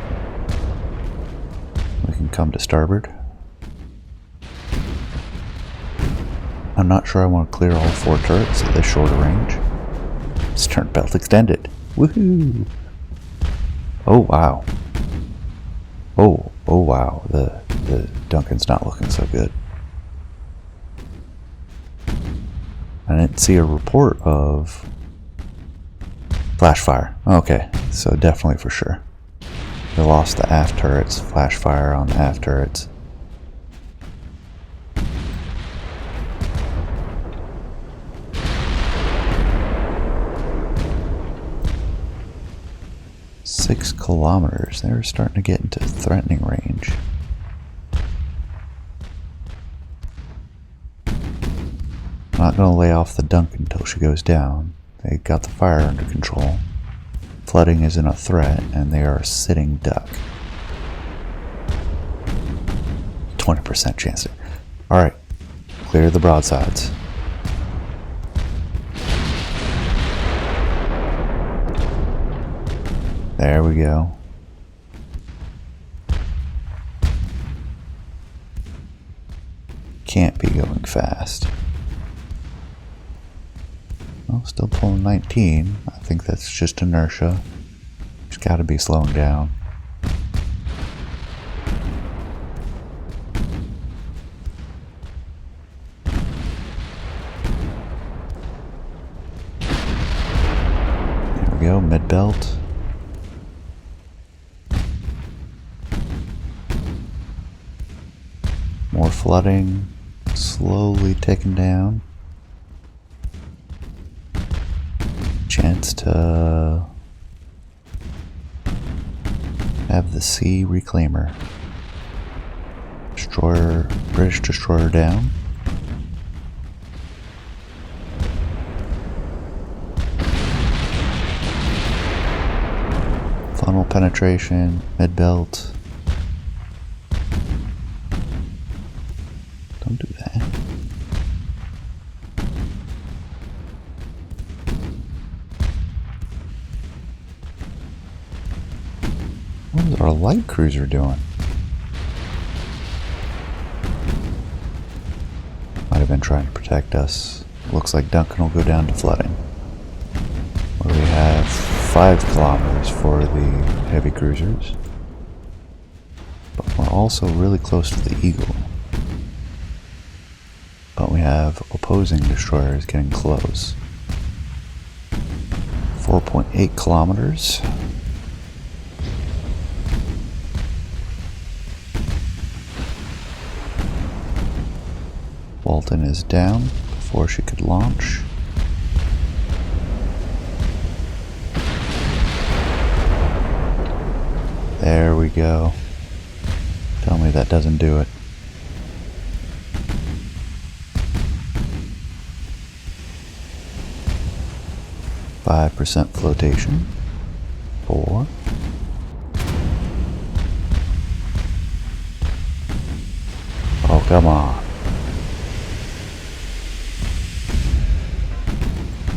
We can come to starboard. I'm not sure I want to clear all 4 turrets at this shorter range. Stern belt extended. Woohoo! Oh wow. Oh wow. The Duncan's not looking so good. I didn't see a report of flash fire. Okay, so definitely for sure. They lost the aft turrets, flash fire on the aft turrets. Six kilometers. They were starting to get into threatening range. I'm not going to lay off the Duncan until she goes down. They got the fire under control. Flooding isn't a threat, and they are a sitting duck. 20% chance. Alright, clear the broadsides. There we go. Can't be going fast. Well, still pulling 19. I think that's just inertia. Just gotta be slowing down. There we go, mid-belt. More flooding, slowly ticking down. Chance to Have the Sea Reclaimer. Destroyer, British destroyer down. Funnel penetration, mid-belt. Don't do that. What is our light cruiser doing? Might have been trying to protect us. Looks like Duncan will go down to flooding. Where we have 5 kilometers for the heavy cruisers. But we're also really close to the Eagle. But we have opposing destroyers getting close. 4.8 kilometers. Walton is down before she could launch. There we go. Tell me that doesn't do it. %, flotation. 4. Oh, come on.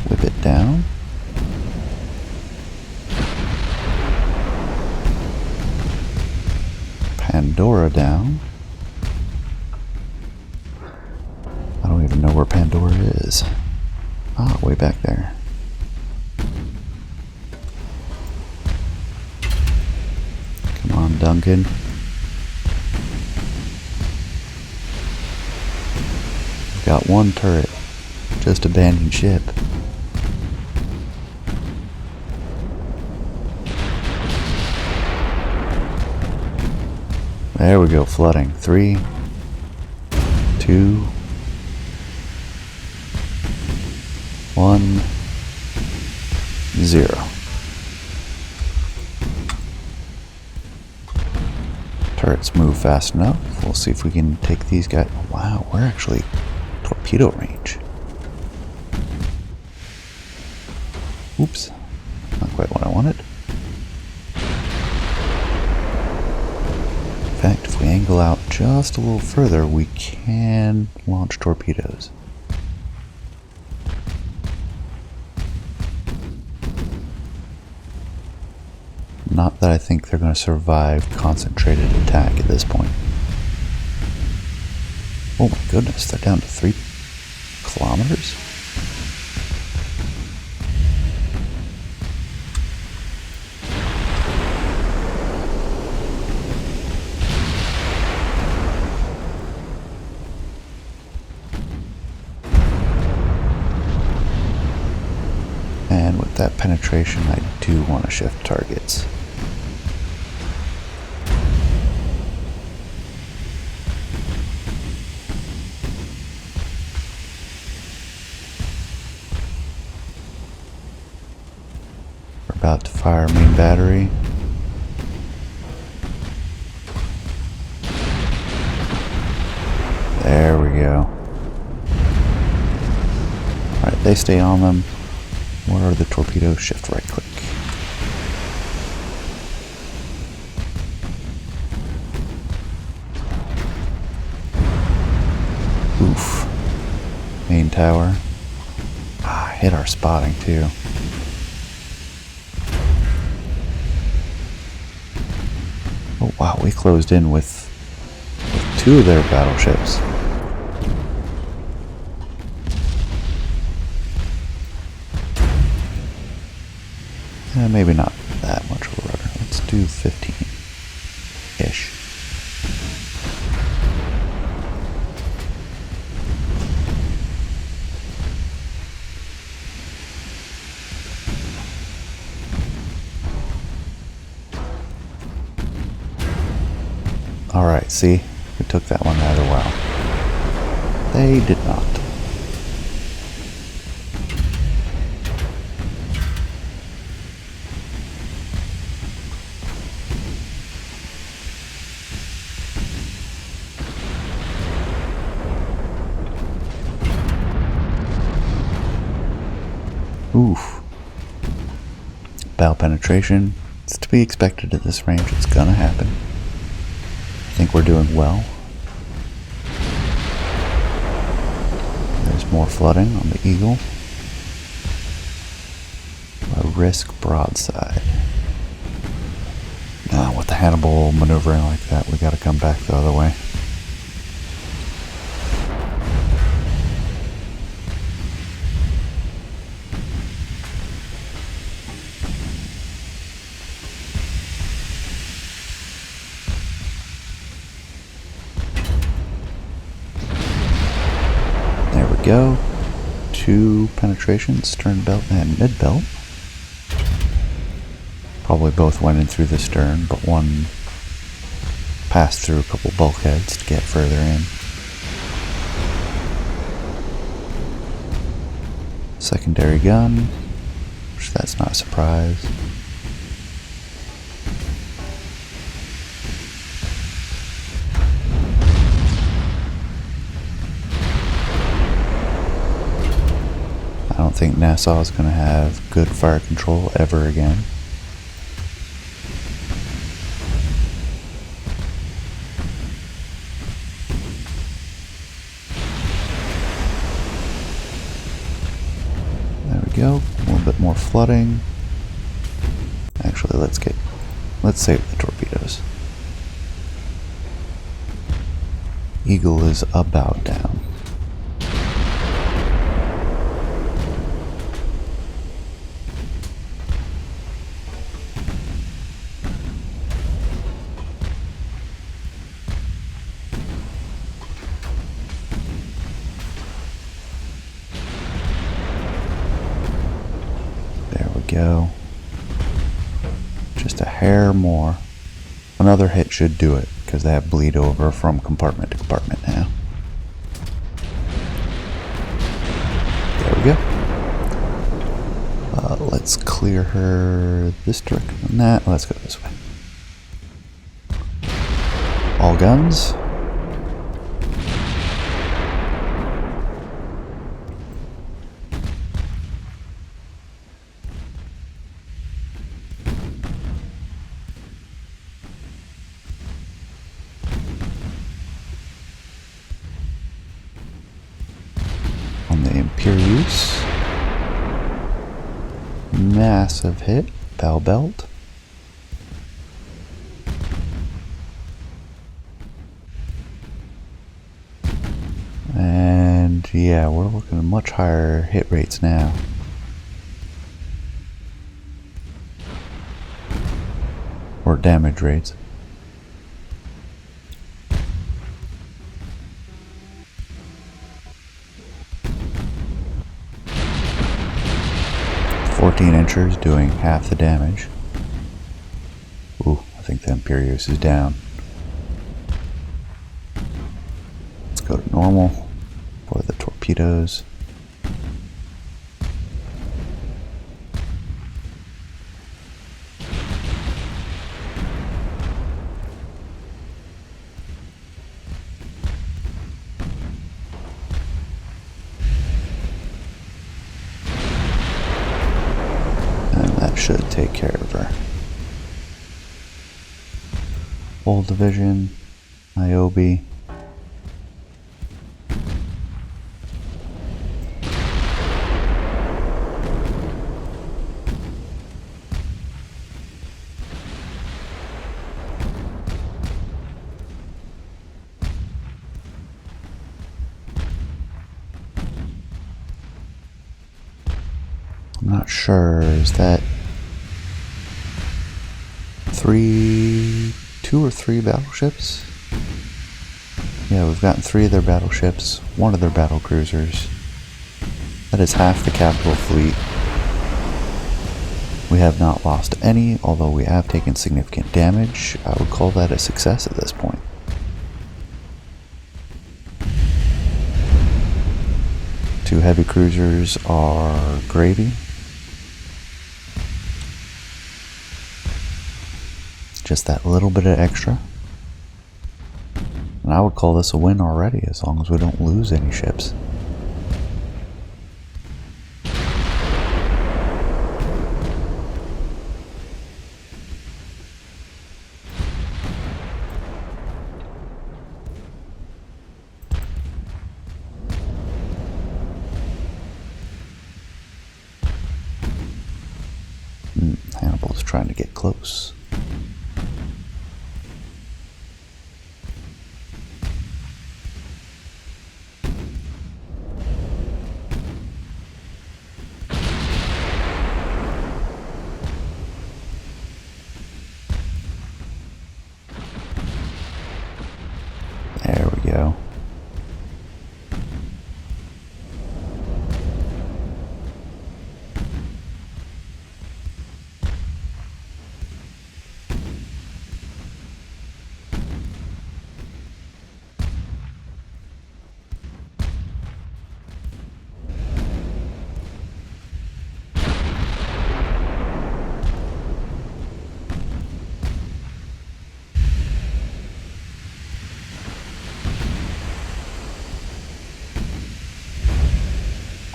Whip it down. Pandora down. I don't even know where Pandora is. Ah, way back there. Come on, Duncan. We've got one turret. Just abandoned ship. There we go, flooding. 3, 2, 1, 0. Turrets move fast enough. We'll see if we can take these guys. Wow, we're actually torpedo range. Oops, not quite what I wanted. In fact, if we angle out just a little further, we can launch torpedoes. Not that I think they're going to survive concentrated attack at this point. Oh my goodness, they're down to 3 kilometers? And with that penetration, I do want to shift targets. We're about to fire main battery. There we go. Alright, they stay on them. What are the torpedoes? Shift right click. Oof. Main tower. Ah, hit our spotting too. Oh wow, we closed in with 2 of their battleships. Maybe not that much of a rudder. Let's do 15-ish. Alright, see? We took that one rather well. They did not. bow penetration. It's to be expected at this range. It's gonna happen. I think we're doing well. There's more flooding on the Eagle. A risk broadside. Now, with the Hannibal maneuvering like that, we gotta come back the other way. There we go. 2 penetrations, stern belt and mid belt. Probably both went in through the stern, but one passed through a couple bulkheads to get further in. Secondary gun, which that's not a surprise. I don't think Nassau is going to have good fire control ever again. Go. A little bit more flooding. Actually, let's save the torpedoes. Eagle is about down. Go. Just a hair more. Another hit should do it because they have bleed over from compartment to compartment now. There we go. Let's clear her this direction. Nah, let's go this way. All guns. Imperius. Massive hit. Bow belt. And yeah, we're looking at much higher hit rates now. Or damage rates. Inchers doing half the damage. Ooh, I think the Imperius is down. Let's go to normal for the torpedoes. Should take care of her. Whole division, Niobe. I'm not sure, is that 2 or 3 battleships? Yeah, we've gotten 3 of their battleships, 1 of their battle cruisers. That is half the capital fleet. We have not lost any, although we have taken significant damage. I would call that a success at this point. Two heavy cruisers are gravy. Just that little bit of extra. And I would call this a win already, as long as we don't lose any ships. trying to get close. There we go.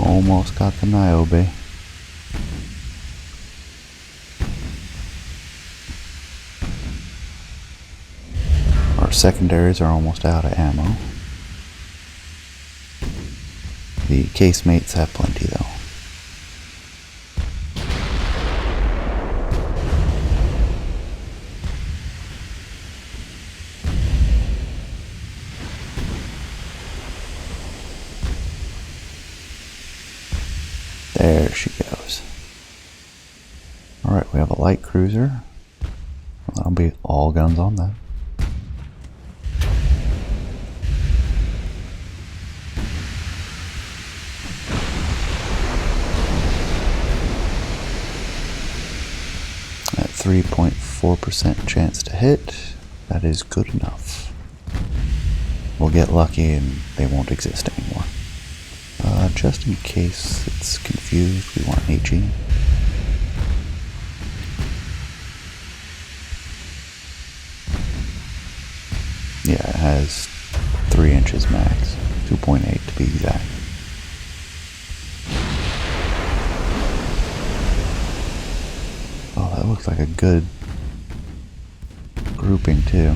Almost got the Niobe. Our secondaries are almost out of ammo. The casemates have plenty though. There she goes. Alright, we have a light cruiser. Well, that'll be all guns on that. At 3.4% chance to hit, that is good enough. We'll get lucky and they won't exist anymore. Just in case it's confused, we want HE. Yeah, it has 3 inches max, 2.8 to be exact. Oh, that looks like a good grouping too.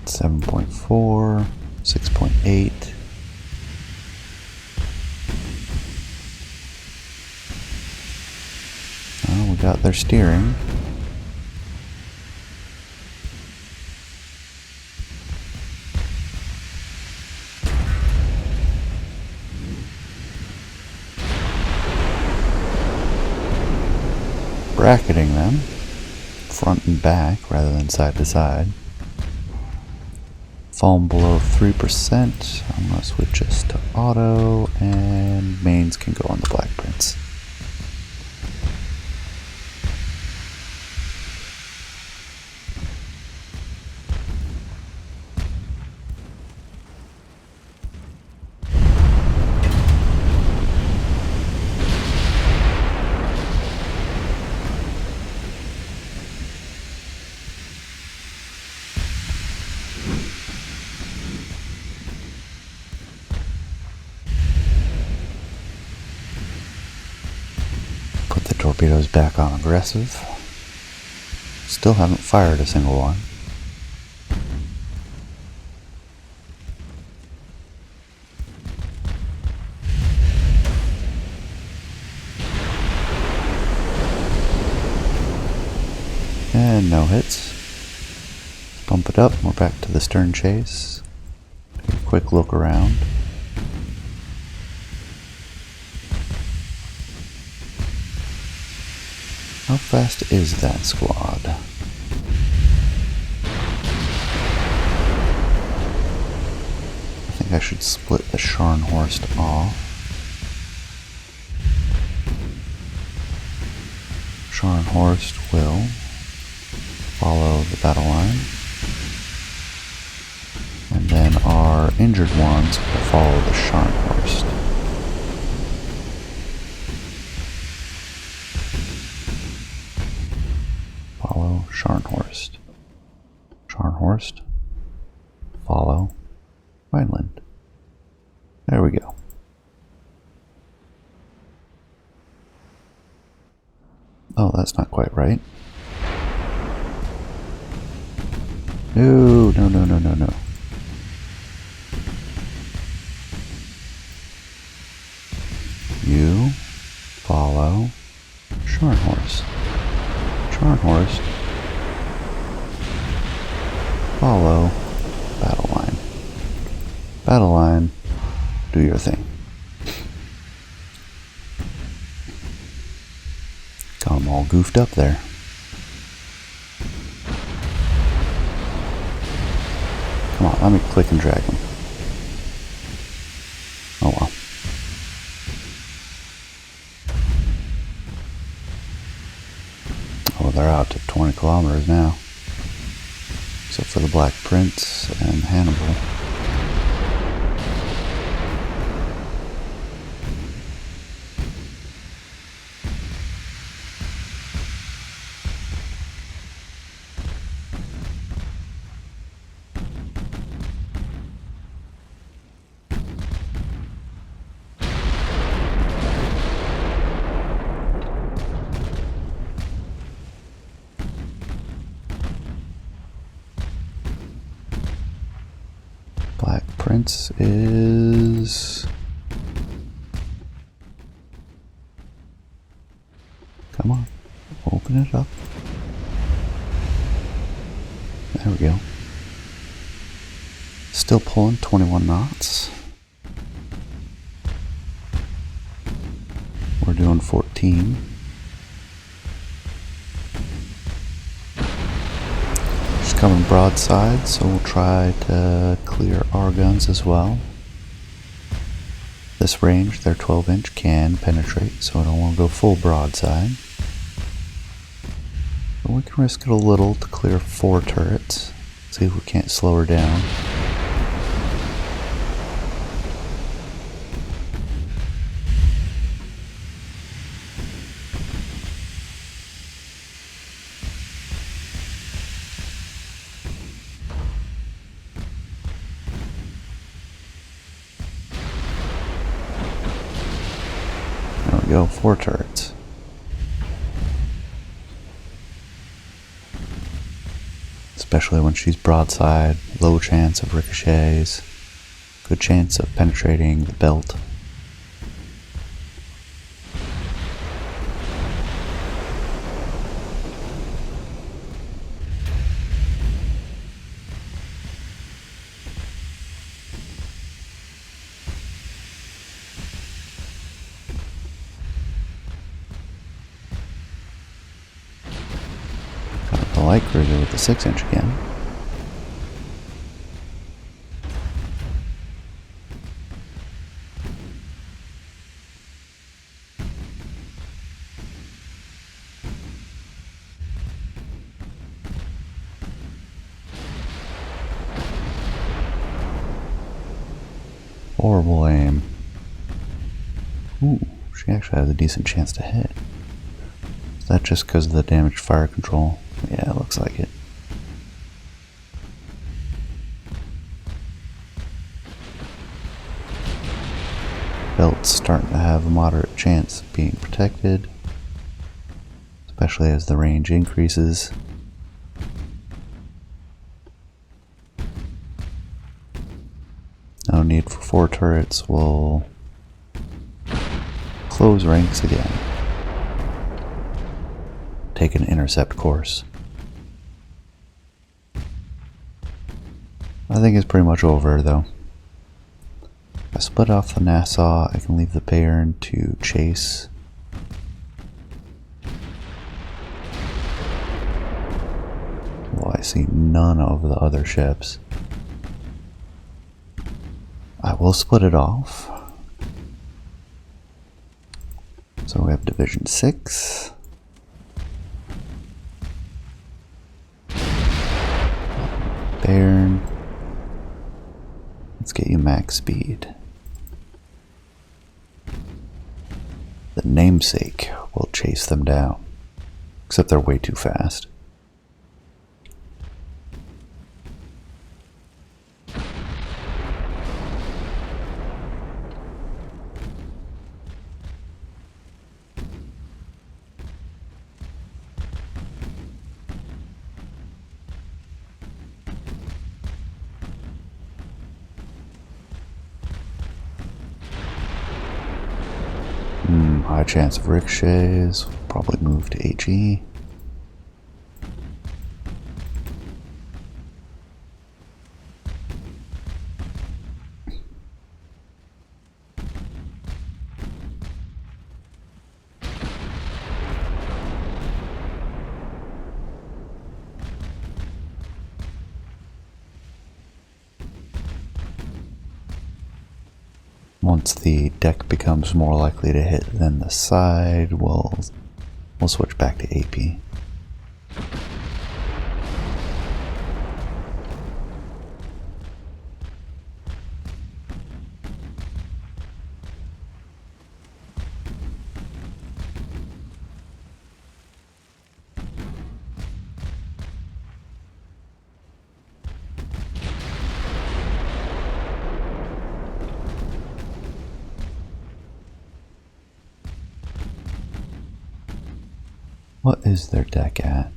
Seven 7.4, 6.8. Oh, we got their steering. Bracketing them front and back rather than side to side. Falling below 3%. I'm going to switch this to auto, and mains can go on the Black Prince. Torpedoes back on aggressive. Still haven't fired a single one. And no hits. Bump it up. We're back to the stern chase. Take a quick look around. How fast is that squad? I think I should split the Scharnhorst off. Scharnhorst will follow the battle line. And then our injured ones will follow the Scharnhorst. There we go. Oh, that's not quite right. No, no, no, no, no, no. You follow Scharnhorst. Scharnhorst. Follow battle line. Battle line, do your thing. Got them all goofed up there. Come on, let me click and drag them. Oh well. Oh, they're out to 20 kilometers now. Except for the Black Prince and Hannibal. Black Prince is... Come on, open it up. There we go. Still pulling 21 knots. We're doing 14. Just coming broadside, so we'll try to clear our guns as well. This range, their 12-inch, can penetrate, so I don't want to go full broadside. But we can risk it a little to clear 4 turrets. See if we can't slow her down. There we go, 4 turrets. Especially when she's broadside, low chance of ricochets, good chance of penetrating the belt. Got the light cruiser with the 6-inch again. Horrible aim. Ooh, she actually has a decent chance to hit. Is that just because of the damaged fire control? Yeah, it looks like it. Belt's starting to have a moderate chance of being protected, especially as the range increases. No need for 4 turrets. We'll close ranks again. Take an intercept course. I think it's pretty much over though. If I split off the Nassau, I can leave the Bayern to chase. Well, I see none of the other ships. I will split it off. So we have Division 6. Bayern. Let's get you max speed. The namesake will chase them down. Except they're way too fast. High chance of ricochets. Probably move to HE. Once the deck becomes more likely to hit than the side, we'll switch back to AP. What is their deck at?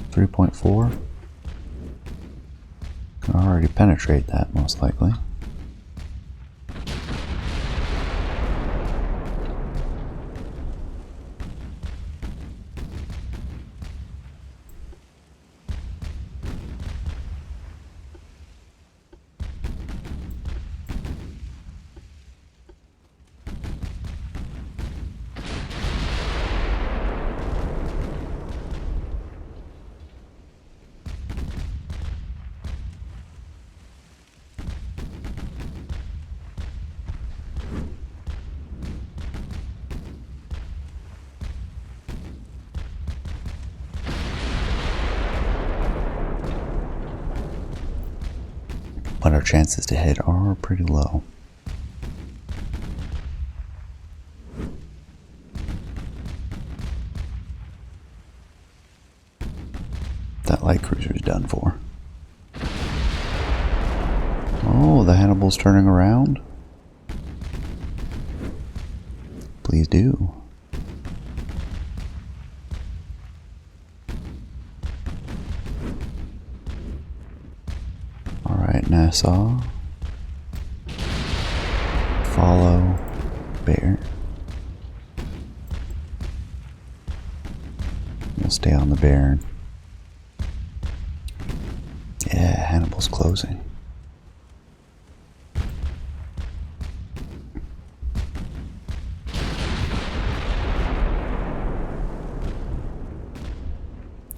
3.4? Can already penetrate that, most likely. But our chances to hit are pretty low. That light cruiser's done for. Oh, the Hannibal's turning around? Please do. Alright, Nassau. Follow Bear. We'll stay on the Baron. Yeah, Hannibal's closing.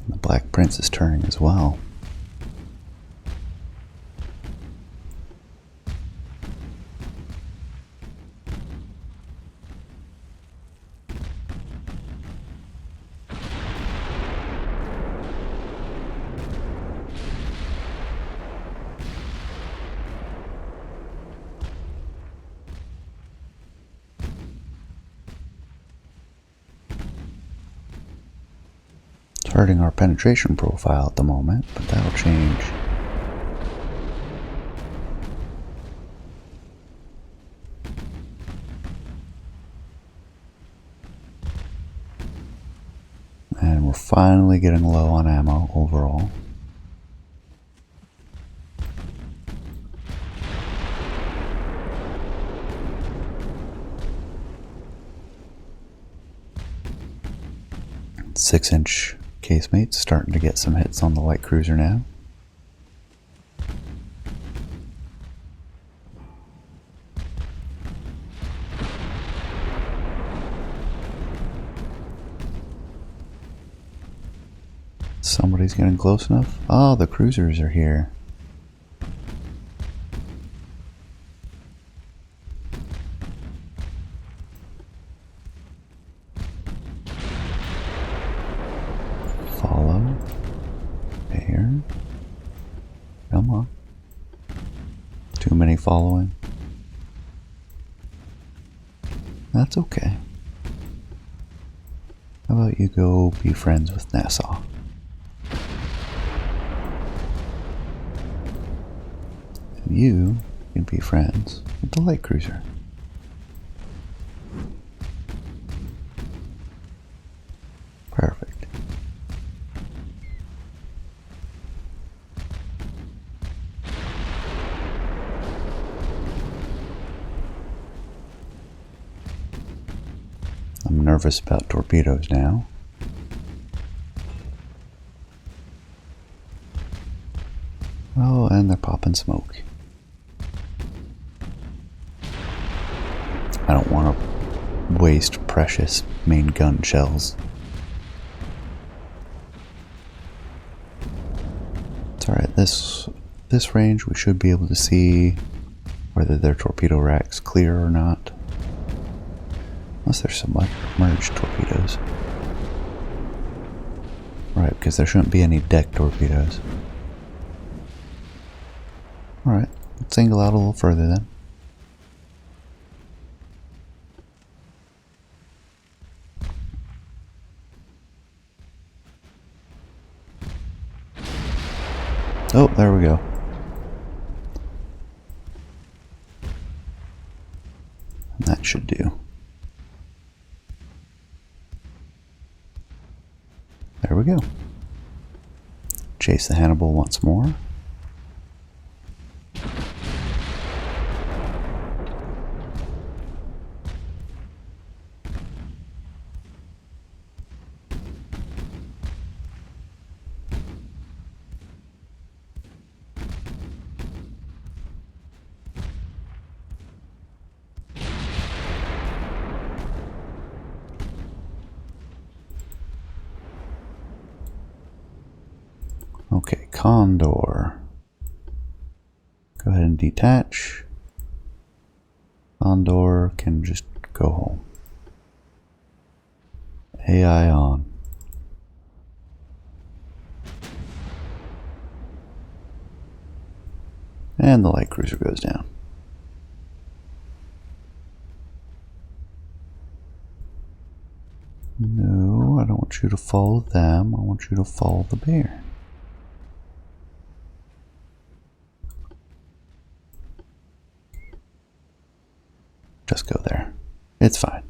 The Black Prince is turning as well. Hurting our penetration profile at the moment, but that'll change. And we're finally getting low on ammo overall. Six-inch casemates starting to get some hits on the light cruiser now. Somebody's getting close enough. Oh, the cruisers are here. Follow. Bear. Come on. Too many following. That's okay. How about you go be friends with Nassau? And you can be friends with the light cruiser. Perfect. I'm nervous about torpedoes now. Oh, and they're popping smoke. I don't want to waste precious main gun shells. It's alright, this range we should be able to see whether their torpedo rack's clear or not. Unless there's some merged torpedoes. Right, because there shouldn't be any deck torpedoes. Alright, let's angle out a little further then. Oh, there we go. That should do. There we go. Chase the Hannibal once more. Okay, Condor. Go ahead and detach. Condor can just go home. AI on. And the light cruiser goes down. No, I don't want you to follow them. I want you to follow the bear. Just go there. It's fine.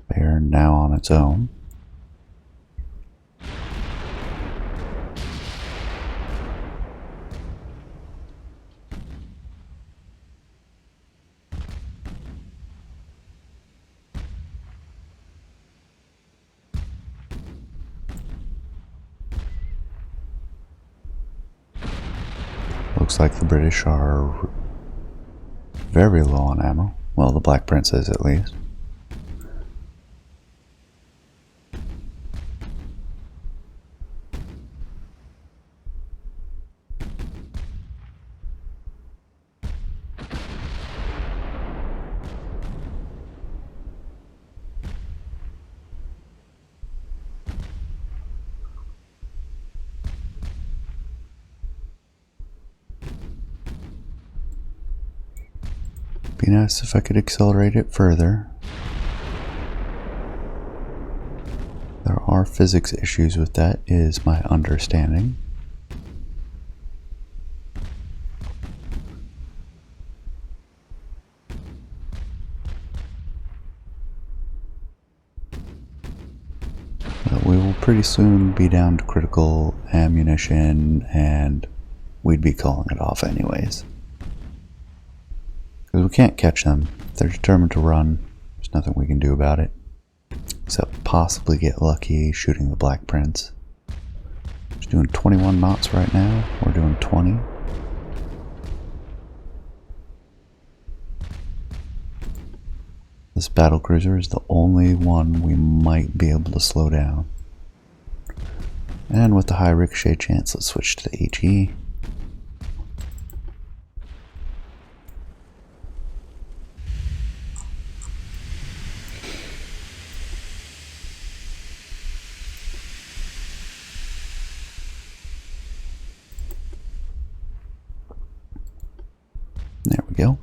Bear now on its own. Looks like the British are very low on ammo. Well, the Black Prince is at least. Be nice if I could accelerate it further. There are physics issues with that, is my understanding. But we will pretty soon be down to critical ammunition, and we'd be calling it off anyways. Because we can't catch them. If they're determined to run, there's nothing we can do about it. Except possibly get lucky shooting the Black Prince. It's doing 21 knots right now. We're doing 20. This battlecruiser is the only one we might be able to slow down. And with the high ricochet chance, let's switch to the HE. There we go.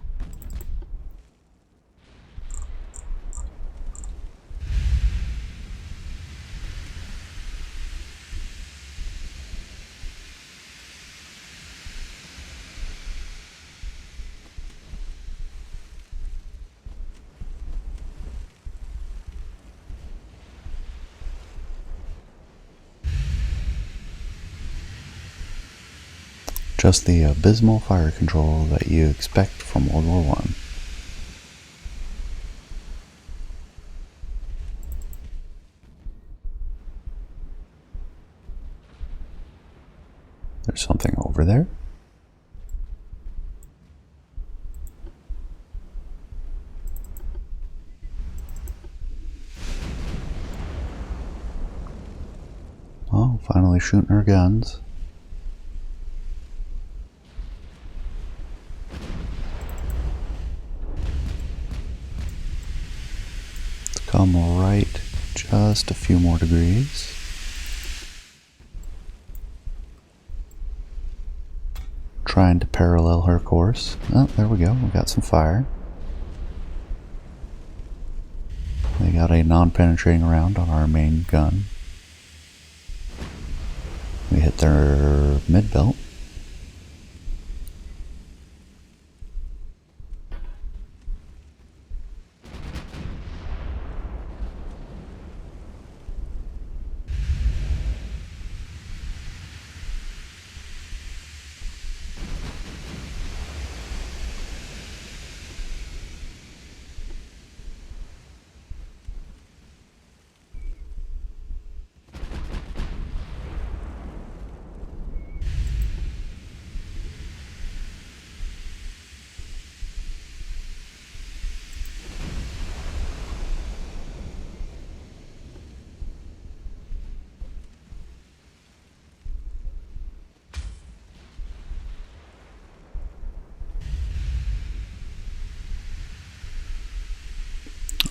Just the abysmal fire control that you expect from World War I. There's something over there. Oh, finally shooting our guns. Let's come right just a few more degrees. Trying to parallel her course. Oh, there we go. We got some fire. We got a non-penetrating round on our main gun. We hit their mid-belt.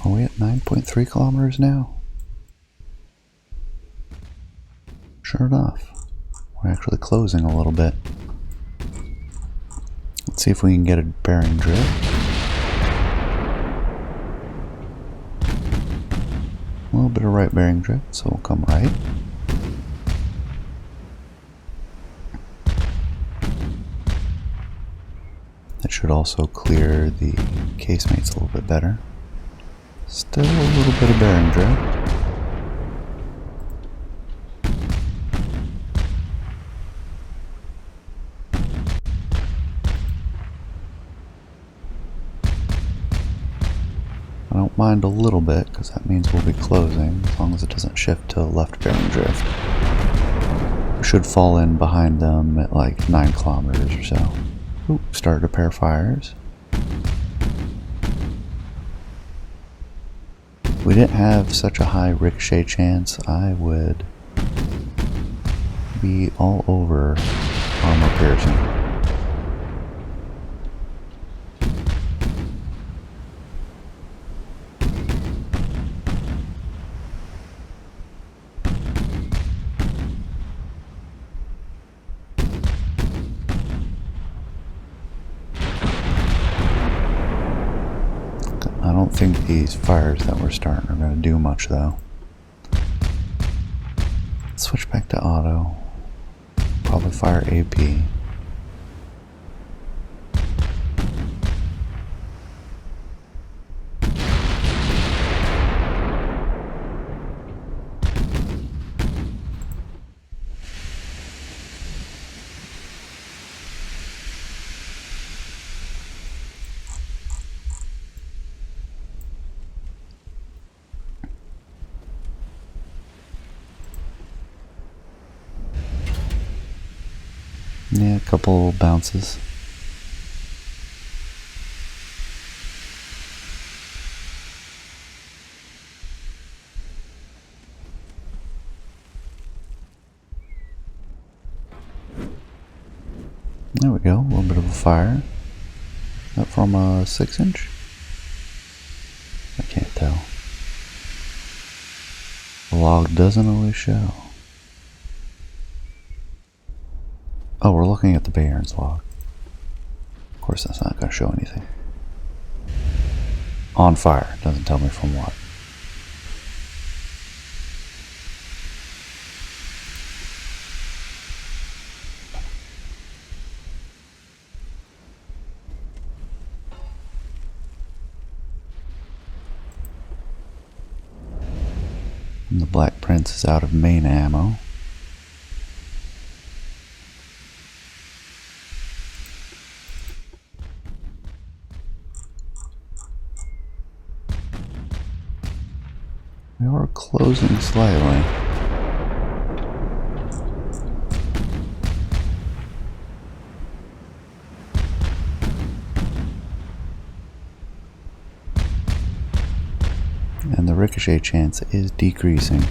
Are we at 9.3 kilometers now? Sure enough, we're actually closing a little bit. Let's see if we can get a bearing drift. A little bit of right bearing drift, so we'll come right. That should also clear the casemates a little bit better. Still a little bit of bearing drift. I don't mind a little bit because that means we'll be closing as long as it doesn't shift to left bearing drift. We should fall in behind them at like 9 kilometers or so. Ooh, started a pair of fires. If we didn't have such a high ricochet chance, I would be all over armor piercing. I don't think these fires that we're starting are going to do much though. Switch back to auto. Probably fire AP. Yeah, a couple bounces. There we go, a little bit of a fire. Is that from a 6-inch? I can't tell. The log doesn't always show. Oh, we're looking at the Bayern's log. Of course, that's not going to show anything. On fire. Doesn't tell me from what. And the Black Prince is out of main ammo. We are closing slightly. And the ricochet chance is decreasing.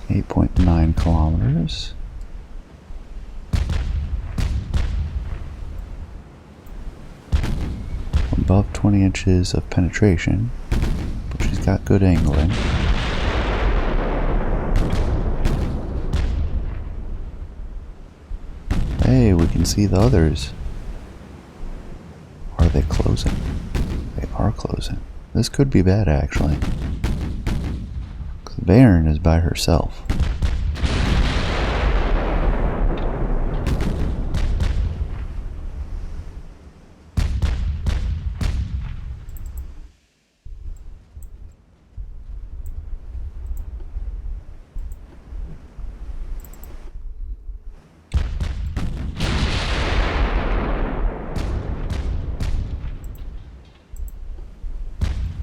8.9 kilometers. Above 20 inches of penetration, but she's got good angling. Hey, we can see the others. Are they closing? They are closing. This could be bad, actually. The Bayern is by herself.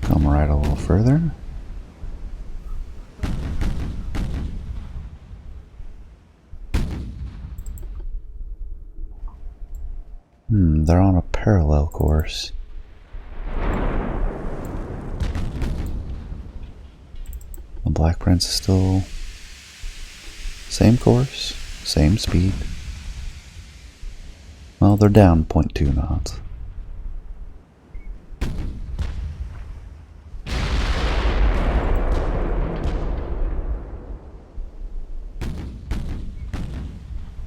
Come right a little further. They're on a parallel course. The Black Prince is still same course, same speed. Well, they're down 0.2 knots.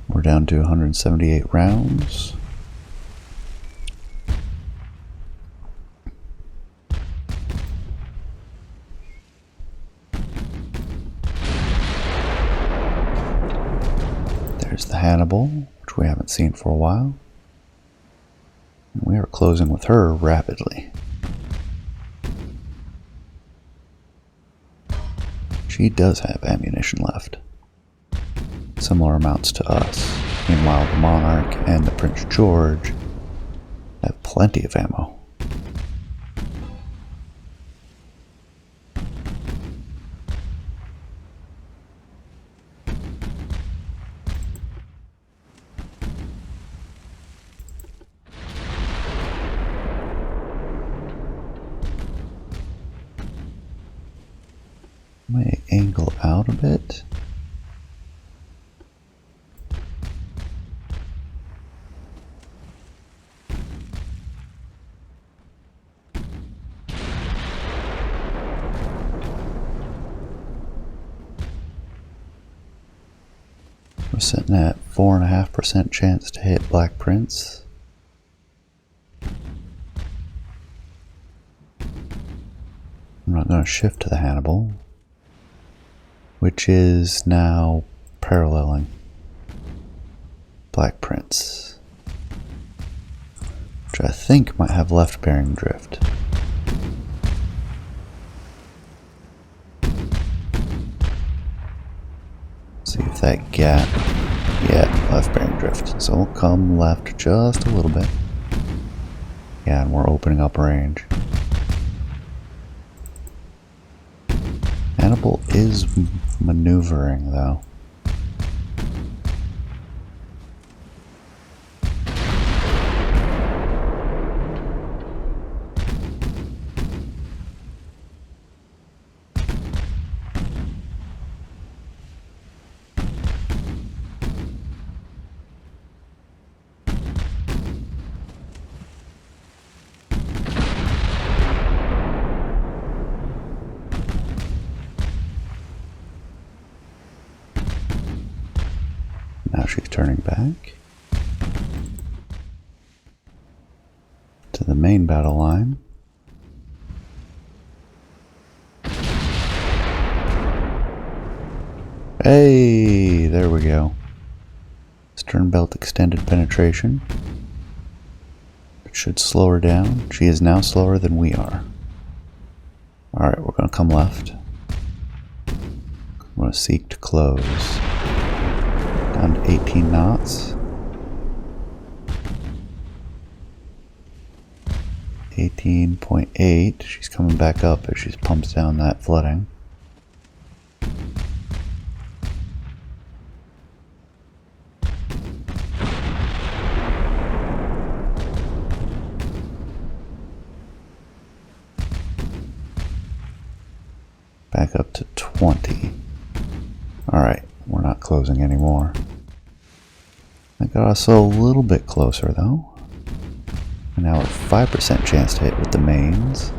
We're down to 178 rounds. There's the Hannibal, which we haven't seen for a while. We are closing with her rapidly. She does have ammunition left. Similar amounts to us. Meanwhile, the Monarch and the Prince George have plenty of ammo. May angle out a bit. We're sitting at 4.5% chance to hit Black Prince. I'm not going to shift to the Hannibal, which is now paralleling Black Prince, which I think might have left bearing drift. See if that gap, yeah, left bearing drift. So we'll come left just a little bit. Yeah, and we're opening up range. Hannibal is maneuvering though. Now she's turning back to the main battle line. Hey, there we go. Stern belt extended penetration. It should slow her down. She is now slower than we are. Alright, we're going to come left. I'm going to seek to close. Down to 18 knots. 18.8. She's coming back up as she pumps down that flooding. Back up to 20. Alright, we're not closing anymore. That got us a little bit closer though. And now a 5% chance to hit with the mains.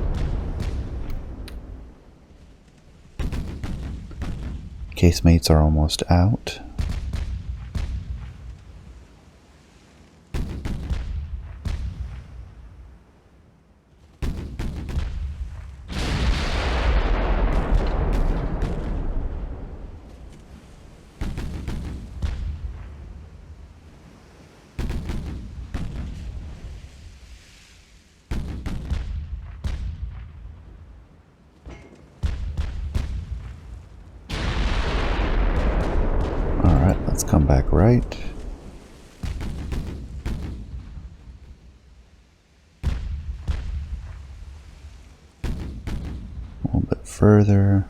Casemates are almost out. Alright, let's come back right. A little bit further.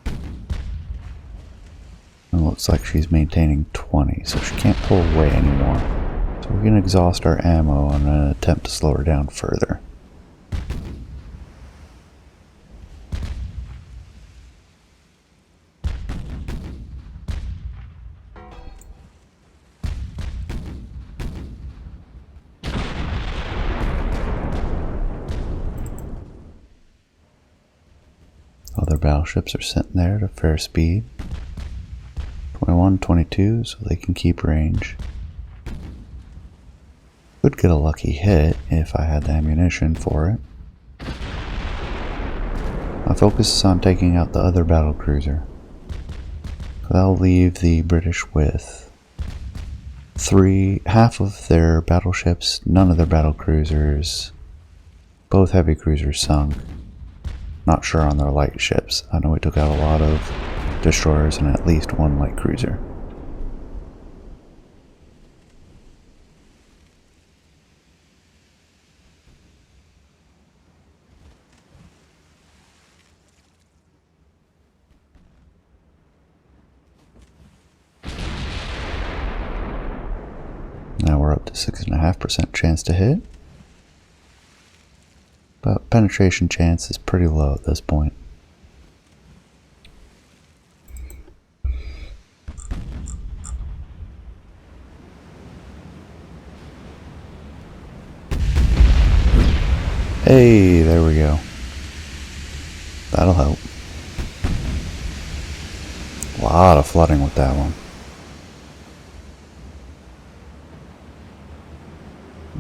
It looks like she's maintaining 20, so she can't pull away anymore. So we're going to exhaust our ammo on an attempt to slow her down further. Other battleships are sitting there at a fair speed. 21, 22, so they can keep range. Could get a lucky hit if I had the ammunition for it. My focus is on taking out the other battlecruiser. So that'll leave the British with half of their battleships, none of their battlecruisers, both heavy cruisers sunk. Not sure on their light ships. I know we took out a lot of destroyers and at least one light cruiser. Now we're up to 6.5% chance to hit. But penetration chance is pretty low at this point. Hey, there we go. That'll help. A lot of flooding with that one.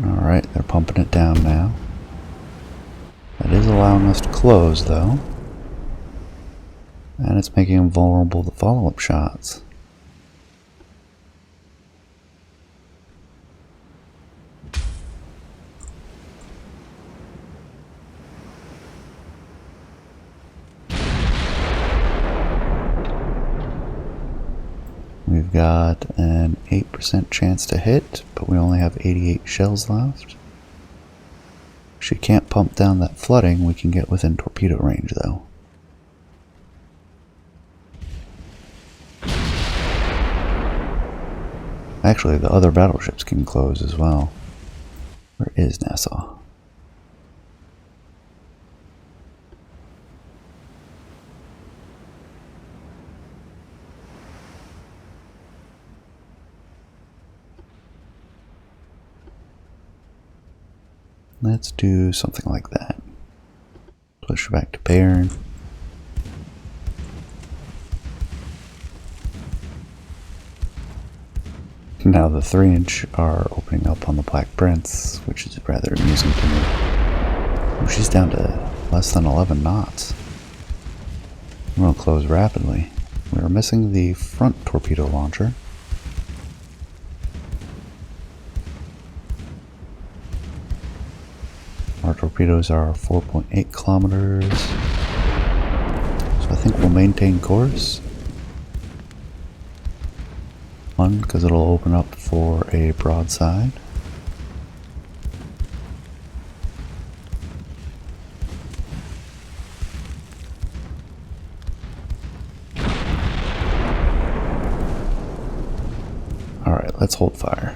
Alright, they're pumping it down now. That is allowing us to close though. And it's making them vulnerable to follow-up shots. We've got an 8% chance to hit, but we only have 88 shells left. If she can't pump down that flooding, we can get within torpedo range though. Actually, the other battleships can close as well. Where is Nassau? Let's do something like that. Push back to Bayern. Now the 3-inch are opening up on the Black Prince, which is rather amusing to me. Oh, she's down to less than 11 knots. I'm going to close rapidly. We're missing the front torpedo launcher. Our torpedoes are 4.8 kilometers. So I think we'll maintain course. One, because it'll open up for a broadside. let's hold fire.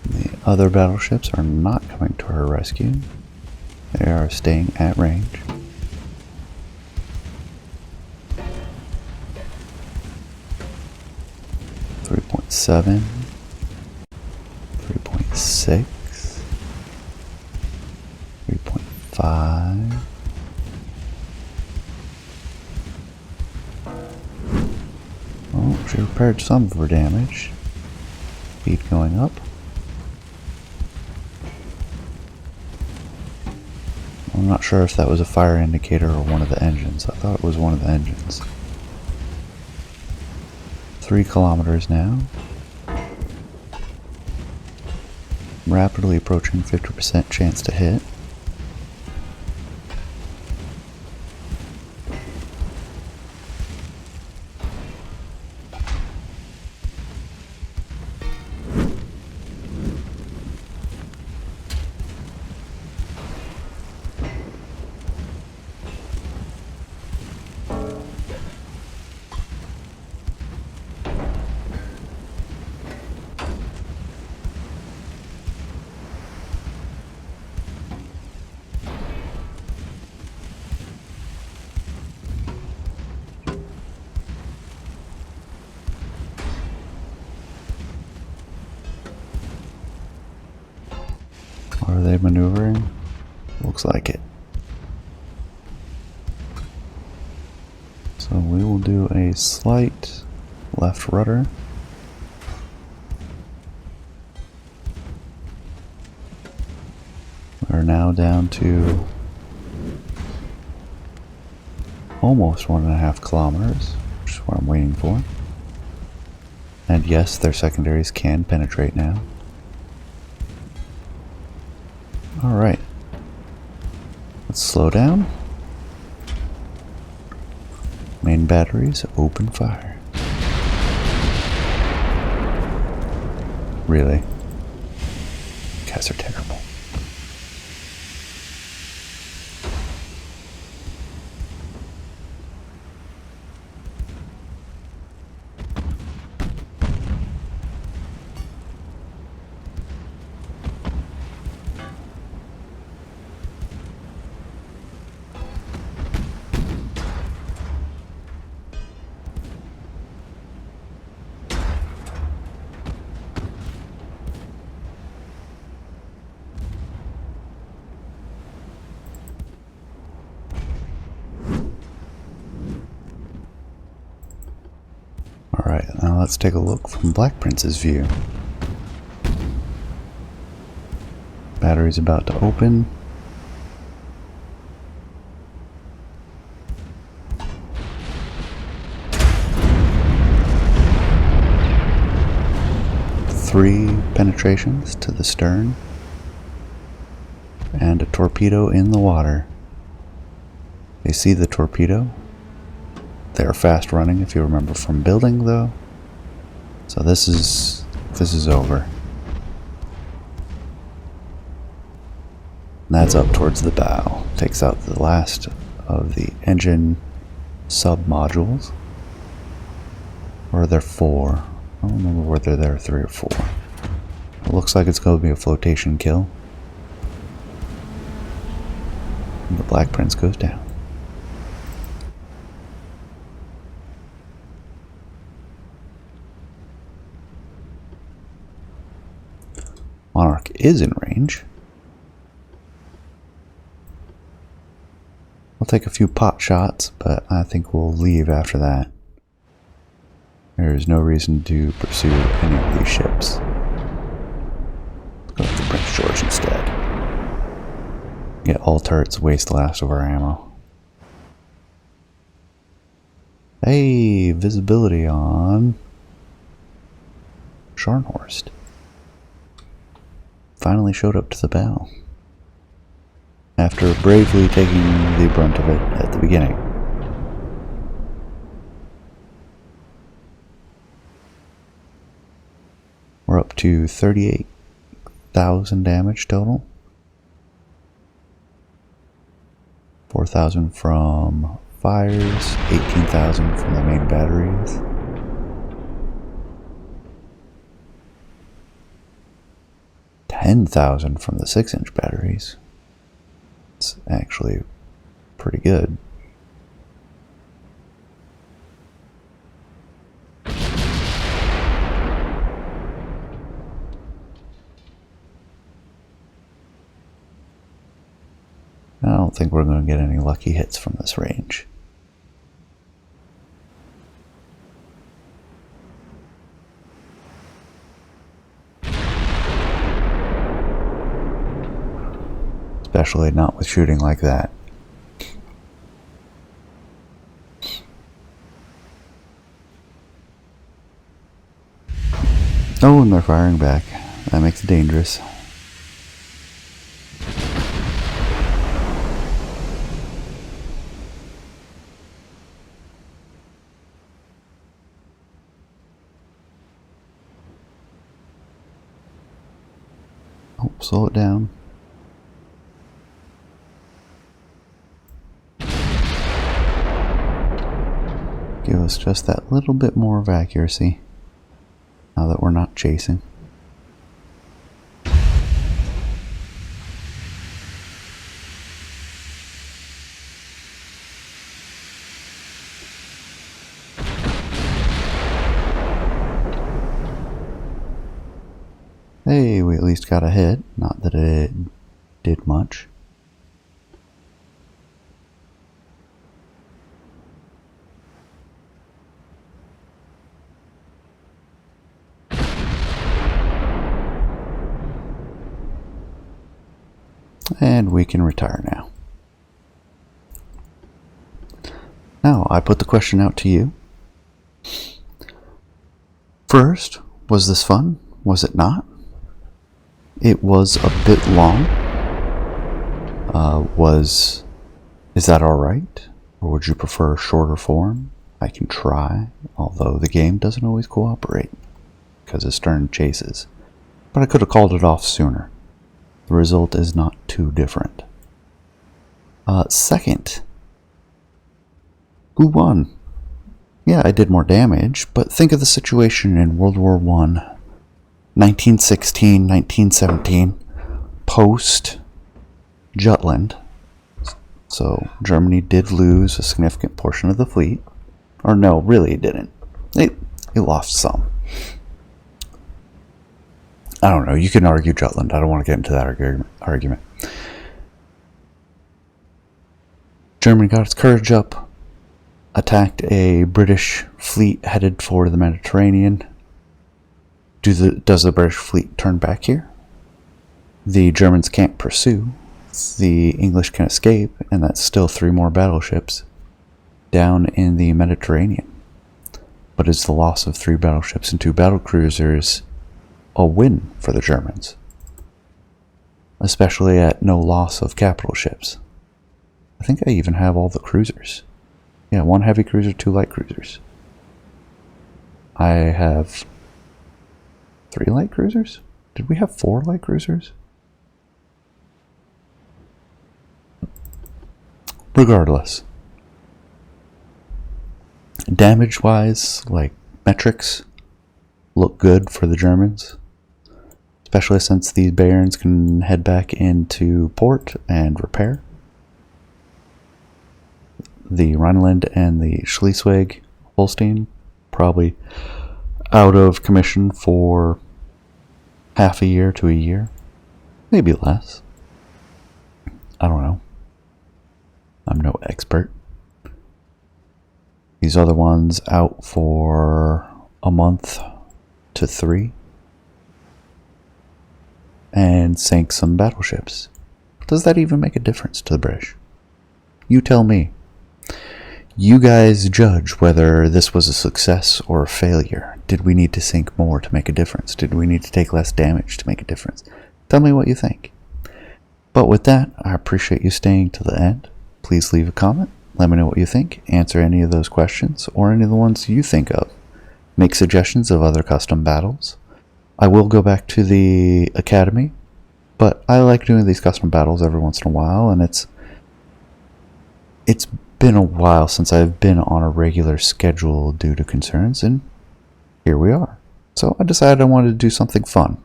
The other battleships are not coming to our rescue. They are staying at range. .7, 3.6, 3.5. Oh, she repaired some of her damage. Speed going up. I'm not sure if that was a fire indicator or one of the engines. I thought it was one of the engines. 3 kilometers now. Rapidly approaching 50% chance to hit. Are they maneuvering? Looks like it. So we will do a slight left rudder. We're now down to almost 1.5 kilometers, which is what I'm waiting for. And yes, their secondaries can penetrate now. Alright, let's slow down. Main batteries, open fire. Really? You guys are terrible. Alright, now let's take a look from Black Prince's view. Battery's about to open. Three penetrations to the stern. And a torpedo in the water. They see the torpedo. They're fast running, if you remember from building, though. So this is over. And that's up towards the bow. Takes out the last of the engine sub-modules. Or are there 4? I don't remember whether there are 3 or 4. It looks like it's going to be a flotation kill. And the Black Prince goes down. Monarch is in range. We'll take a few pot shots, but I think we'll leave after that. There is no reason to pursue any of these ships. Let's go with the Prince George instead. Get all turrets, waste the last of our ammo. Hey, visibility on Scharnhorst. Finally showed up to the bow. After bravely taking the brunt of it at the beginning. We're up up to 38,000 damage total. 4,000 from fires, 18,000 from the main batteries. $10,000 from the 6-inch batteries. It's actually pretty good. I don't think we're going to get any lucky hits from this range. Especially not with shooting like that. Oh, and they're firing back. That makes it dangerous. Oh, slow it down. Give us just that little bit more of accuracy now that we're not chasing. Hey, we at least got a hit. Not that it did much. And we can retire now. Now, I put the question out to you. First, was this fun? Was it not? It was a bit long. Is that alright? Or would you prefer a shorter form? I can try, although the game doesn't always cooperate because of stern chases. But I could have called it off sooner. The result is not too different. Second, who won? Yeah, I did more damage, but think of the situation in World War I, 1916, 1917, post-Jutland. So Germany did lose a significant portion of the fleet. Or no, really it didn't. It lost some. I don't know, you can argue Jutland. I don't want to get into that argument. Germany got its courage up, attacked a British fleet headed for the Mediterranean. Does the British fleet turn back here? The Germans can't pursue. The English can escape, and that's still 3 more battleships down in the Mediterranean. But is the loss of 3 battleships and 2 battlecruisers a win for the Germans? Especially at no loss of capital ships. I think I even have all the cruisers. Yeah, 1 heavy cruiser, 2 light cruisers. I have 3 light cruisers? Did we have 4 light cruisers? Regardless. Damage-wise, like metrics, look good for the Germans. Especially since these Bayerns can head back into port and repair. The Rhineland and the Schleswig-Holstein probably out of commission for half a year to a year. Maybe less. I don't know. I'm no expert. These other ones out for a month to 3. And sank some battleships. Does that even make a difference to the British? You tell me. You guys judge whether this was a success or a failure. Did we need to sink more to make a difference? Did we need to take less damage to make a difference? Tell me what you think. But with that, I appreciate you staying to the end. Please leave a comment. Let me know what you think. Answer any of those questions or any of the ones you think of. Make suggestions of other custom battles. I will go back to the academy, but I like doing these custom battles every once in a while, and it's been a while since I've been on a regular schedule due to concerns, and here we are. So I decided I wanted to do something fun.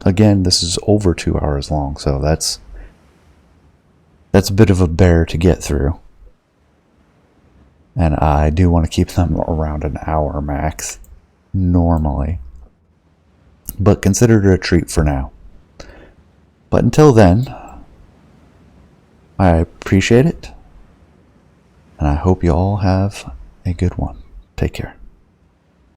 Again, this is over 2 hours long, so that's a bit of a bear to get through. And I do want to keep them around an hour max, normally. But consider it a treat for now. But until then, I appreciate it. And I hope you all have a good one. Take care.